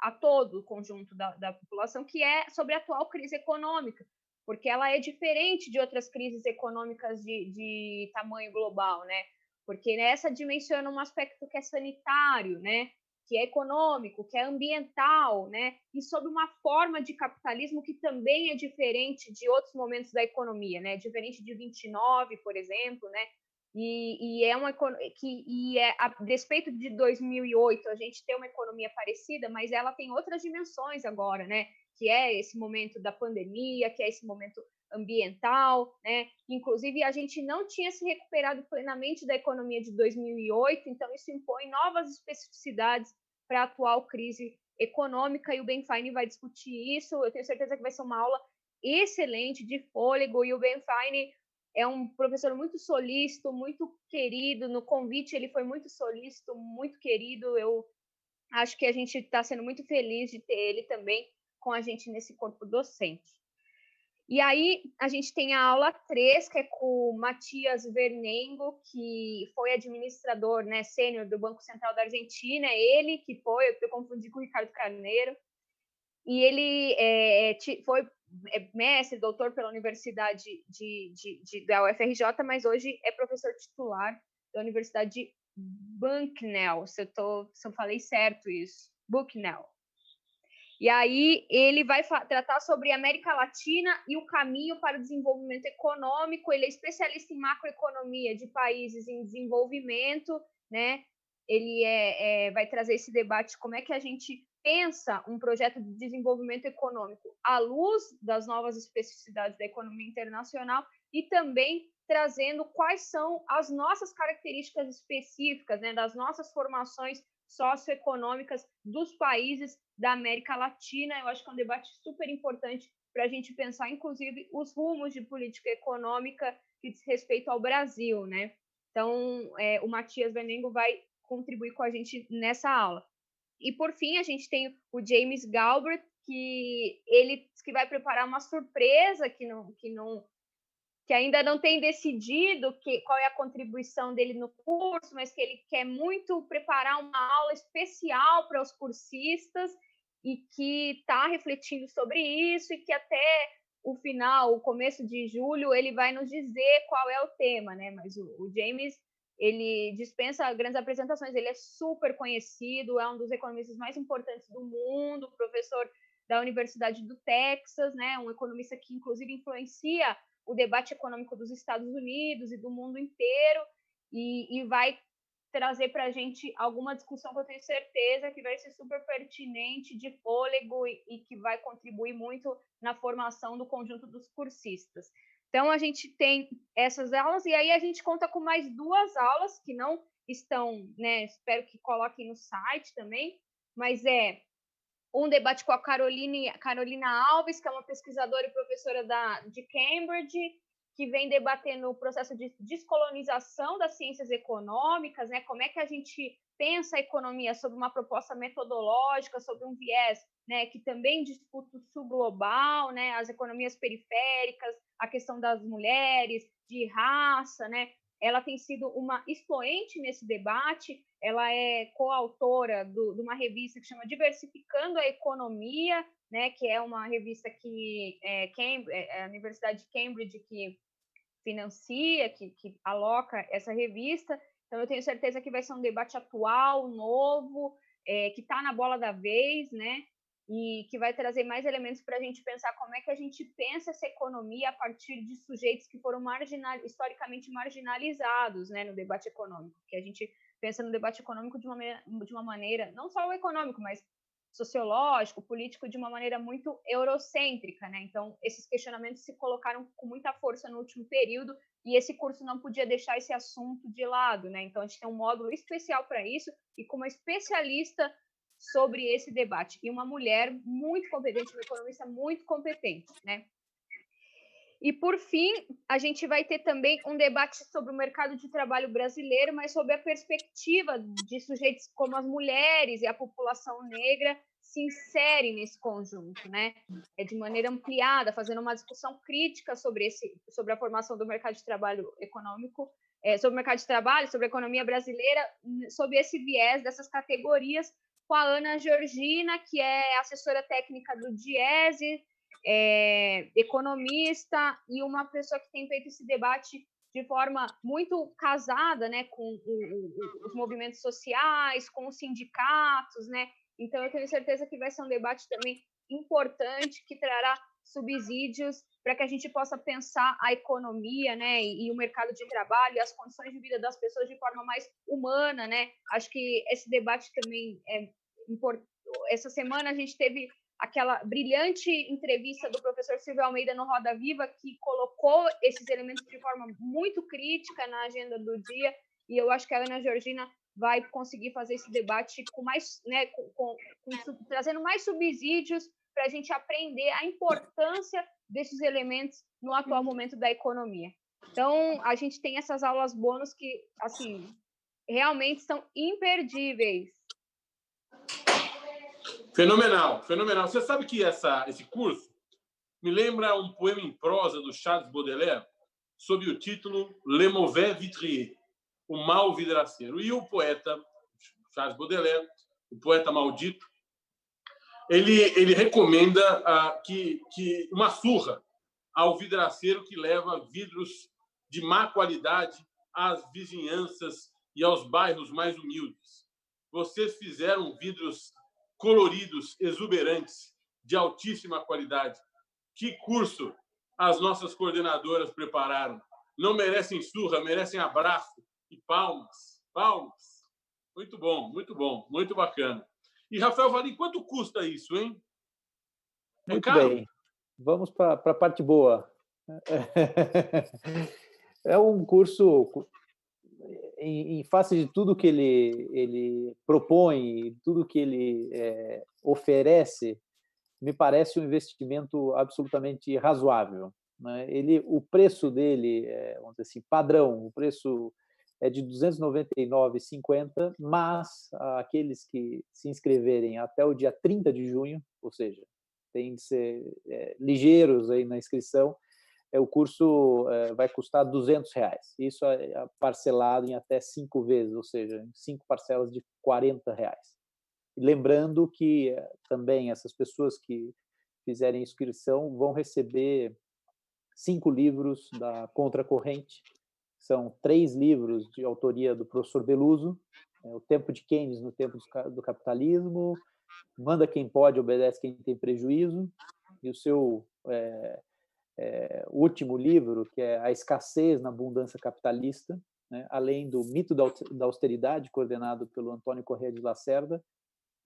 a todo o conjunto da população, que é sobre a atual crise econômica, porque ela é diferente de outras crises econômicas de tamanho global, né? Porque essa dimensiona um aspecto que é sanitário, né? Que é econômico, que é ambiental, né? E sob uma forma de capitalismo que também é diferente de outros momentos da economia, né? Diferente de 29, por exemplo, né? E é uma a despeito de 2008 a gente ter uma economia parecida, mas ela tem outras dimensões agora, né? Que é esse momento da pandemia, que é esse momento ambiental, né? Inclusive a gente não tinha se recuperado plenamente da economia de 2008, então isso impõe novas especificidades para a atual crise econômica, e o Ben Fine vai discutir isso. Eu tenho certeza que vai ser uma aula excelente, de fôlego, e o Ben Fine é um professor muito solícito, muito querido. No convite ele foi muito solícito, muito querido. Eu acho que a gente está sendo muito feliz de ter ele também com a gente nesse corpo docente. E aí a gente tem a aula 3, que é com o Matias Vernengo, que foi administrador, né, sênior do Banco Central da Argentina. Ele que foi, eu confundi com o Ricardo Carneiro, e ele foi mestre, doutor pela Universidade da UFRJ, mas hoje é professor titular da Universidade de Bucknell, se eu falei certo isso, Bucknell. E aí ele vai tratar sobre a América Latina e o caminho para o desenvolvimento econômico. Ele é especialista em macroeconomia de países em desenvolvimento, né? Ele vai trazer esse debate, como é que a gente pensa um projeto de desenvolvimento econômico à luz das novas especificidades da economia internacional, e também trazendo quais são as nossas características específicas, né, das nossas formações socioeconômicas dos países da América Latina. Eu acho que é um debate super importante para a gente pensar, inclusive, os rumos de política econômica que diz respeito ao Brasil, né? Então, o Matias Vernengo vai contribuir com a gente nessa aula. E, por fim, a gente tem o James Galbraith, que ele que vai preparar uma surpresa que ainda não tem decidido qual é a contribuição dele no curso, mas que ele quer muito preparar uma aula especial para os cursistas, e que está refletindo sobre isso, e que até o começo de julho, ele vai nos dizer qual é o tema, né? Mas o James, ele dispensa grandes apresentações, ele é super conhecido, é um dos economistas mais importantes do mundo, professor da Universidade do Texas, né? Um economista que, inclusive, influencia o debate econômico dos Estados Unidos e do mundo inteiro, e vai trazer para a gente alguma discussão que eu tenho certeza que vai ser super pertinente, de fôlego, e que vai contribuir muito na formação do conjunto dos cursistas. Então, a gente tem essas aulas, e aí a gente conta com mais 2 aulas que não estão, né, espero que coloquem no site também, mas um debate com a Carolina Alves, que é uma pesquisadora e professora de Cambridge, que vem debatendo o processo de descolonização das ciências econômicas, né? Como é que a gente pensa a economia sob uma proposta metodológica, sobre um viés, né, que também disputa o sul global, né, as economias periféricas, a questão das mulheres, de raça, né? Ela tem sido uma expoente nesse debate. Ela é coautora de uma revista que chama Diversificando a Economia, né, que é uma revista que a Universidade de Cambridge que financia, que aloca essa revista. Então, eu tenho certeza que vai ser um debate atual, novo, que está na bola da vez, né? E que vai trazer mais elementos para a gente pensar como é que a gente pensa essa economia a partir de sujeitos que foram historicamente marginalizados, né, no debate econômico. Que a gente pensa no debate econômico de uma maneira, não só o econômico, mas sociológico, político, de uma maneira muito eurocêntrica, né? Então, esses questionamentos se colocaram com muita força no último período, e esse curso não podia deixar esse assunto de lado, né? Então, a gente tem um módulo especial para isso, e com uma especialista sobre esse debate, e uma mulher muito competente, uma economista muito competente, né? E, por fim, a gente vai ter também um debate sobre o mercado de trabalho brasileiro, mas sob a perspectiva de sujeitos como as mulheres e a população negra se inserem nesse conjunto, né? De maneira ampliada, fazendo uma discussão crítica sobre a formação do mercado de trabalho econômico sobre o mercado de trabalho, sobre a economia brasileira, sob esse viés dessas categorias, com a Ana Georgina, que é assessora técnica do Diese, economista, e uma pessoa que tem feito esse debate de forma muito casada, né, com os movimentos sociais, com os sindicatos, né? Então, eu tenho certeza que vai ser um debate também importante, que trará subsídios para que a gente possa pensar a economia, né, e o mercado de trabalho e as condições de vida das pessoas de forma mais humana, né? Acho que esse debate também é importante. Essa semana a gente teve aquela brilhante entrevista do professor Silvio Almeida no Roda Viva, que colocou esses elementos de forma muito crítica na agenda do dia, e eu acho que a Ana Georgina vai conseguir fazer esse debate com mais, né, trazendo mais subsídios para a gente aprender a importância desses elementos no atual momento da economia. Então, a gente tem essas aulas bônus que, assim, realmente são imperdíveis. Fenomenal, fenomenal. Você sabe que esse curso me lembra um poema em prosa do Charles Baudelaire, sob o título Le Mauvais Vitrier, o Mal Vidraceiro. E o poeta Charles Baudelaire, o poeta maldito, ele recomenda que uma surra ao vidraceiro que leva vidros de má qualidade às vizinhanças e aos bairros mais humildes. Vocês fizeram vidros coloridos, exuberantes, de altíssima qualidade. Que curso as nossas coordenadoras prepararam? Não merecem surra, merecem abraço e palmas. Palmas. Muito bom, muito bacana. E, Rafael Valim, quanto custa isso, hein? Muito caro? Bem. Vamos para a parte boa. É um curso, em face de tudo que ele propõe, tudo que ele oferece, me parece um investimento absolutamente razoável, né? O preço dele, vamos dizer assim, padrão, o preço é de R$ 299,50, mas aqueles que se inscreverem até o dia 30 de junho, ou seja, tem de ser ligeiros aí na inscrição, o curso vai custar R$ 200. Isso é parcelado em até 5 vezes, ou seja, em 5 parcelas de R$ 40. Lembrando que também essas pessoas que fizerem inscrição vão receber 5 livros da Contracorrente. São 3 livros de autoria do professor Beluso, O Tempo de Keynes no Tempo do Capitalismo, Manda Quem Pode, Obedece Quem Tem Prejuízo, e o seu último livro, que é A Escassez na Abundância Capitalista, né? Além do Mito da Austeridade, coordenado pelo Antônio Corrêa de Lacerda,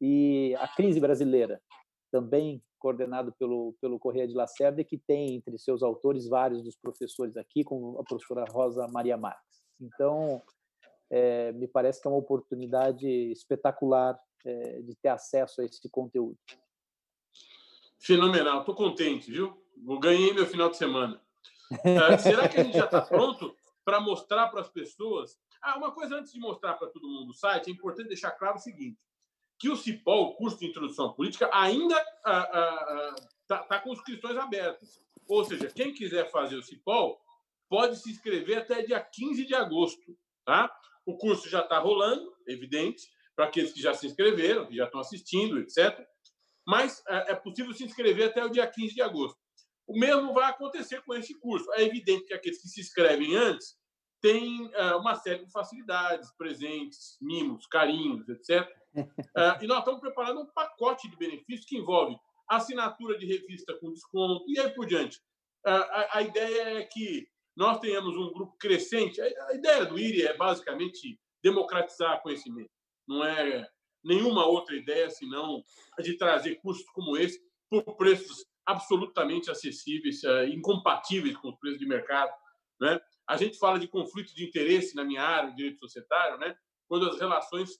e A Crise Brasileira, também coordenado pelo Corrêa de Lacerda, e que tem entre seus autores vários dos professores aqui, como a professora Rosa Maria Marques. Então, me parece que é uma oportunidade espetacular de ter acesso a esse conteúdo. Fenomenal, estou contente, viu? Ganhei meu final de semana. Será que a gente já está pronto para mostrar para as pessoas? Uma coisa antes de mostrar para todo mundo o site, é importante deixar claro o seguinte, que o CIPOL, o curso de Introdução à Política, ainda está com inscrições abertas. Ou seja, quem quiser fazer o CIPOL pode se inscrever até dia 15 de agosto. Tá? O curso já está rolando, evidente, para aqueles que já se inscreveram, que já estão assistindo, etc. Mas é possível se inscrever até o dia 15 de agosto. O mesmo vai acontecer com esse curso. É evidente que aqueles que se inscrevem antes têm uma série de facilidades, presentes, mimos, carinhos, etc. E nós estamos preparando um pacote de benefícios que envolve assinatura de revista com desconto e aí por diante. A ideia é que nós tenhamos um grupo crescente. A ideia do IRI é basicamente democratizar conhecimento. Não é nenhuma outra ideia senão de trazer cursos como esse por preços absolutamente acessíveis, incompatíveis com os preços de mercado, né? A gente fala de conflito de interesse na minha área, no direito societário, né? Quando as relações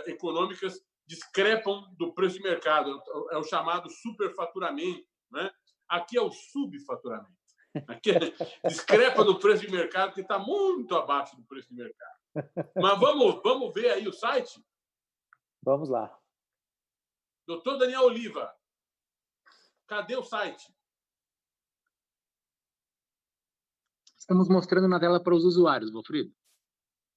econômicas discrepam do preço de mercado. É o chamado superfaturamento, né? Aqui é o subfaturamento. Aqui discrepa do preço de mercado, que está muito abaixo do preço de mercado. Mas vamos ver aí o site? Vamos lá. Doutor Daniel Oliva, cadê o site? Estamos mostrando na tela para os usuários, Valfrido.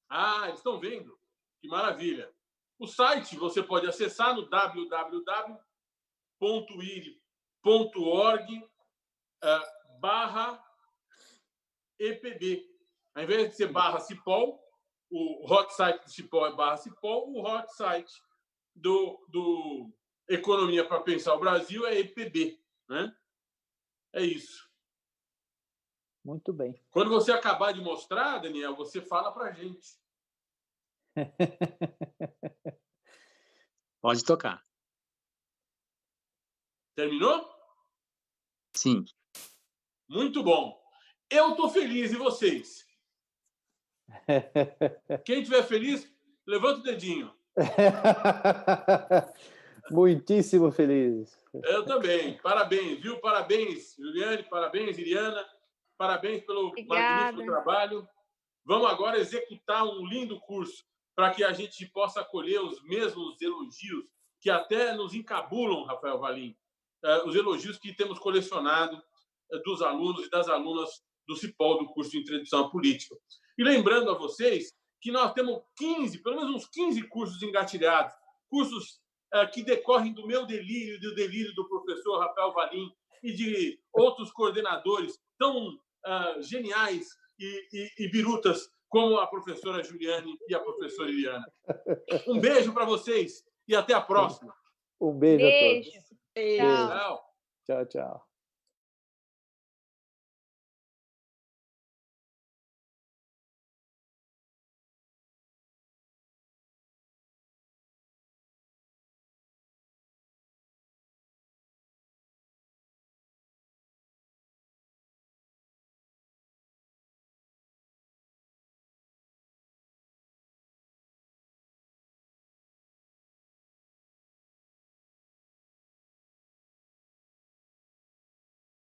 Ah, eles estão vendo. Que maravilha. O site você pode acessar no www.iri.org/EPB. Ao invés de ser /Cipol, o hot site do Cipol é /Cipol, o hot site do Economia para Pensar o Brasil é EPB, né? É isso. Muito bem. Quando você acabar de mostrar, Daniel, você fala para a gente. Pode tocar. Terminou? Sim. Muito bom. Eu estou feliz, e vocês? Quem estiver feliz, levanta o dedinho. Muitíssimo feliz. Eu também. Parabéns, viu? Parabéns, Juliane. Parabéns, Iriana. Parabéns pelo magnífico trabalho. Vamos agora executar um lindo curso para que a gente possa acolher os mesmos elogios que até nos encabulam, Rafael Valim. Os elogios que temos colecionado dos alunos e das alunas do Cipol, do curso de Introdução à Política. E lembrando a vocês que nós temos pelo menos uns 15 cursos engatilhados, cursos que decorrem do meu delírio e do delírio do professor Rafael Valim e de outros coordenadores tão geniais e birutas como a professora Juliane e a professora Iriana. Um beijo para vocês e até a próxima. Um beijo a todos. Beijo. Tchau. Tchau, tchau.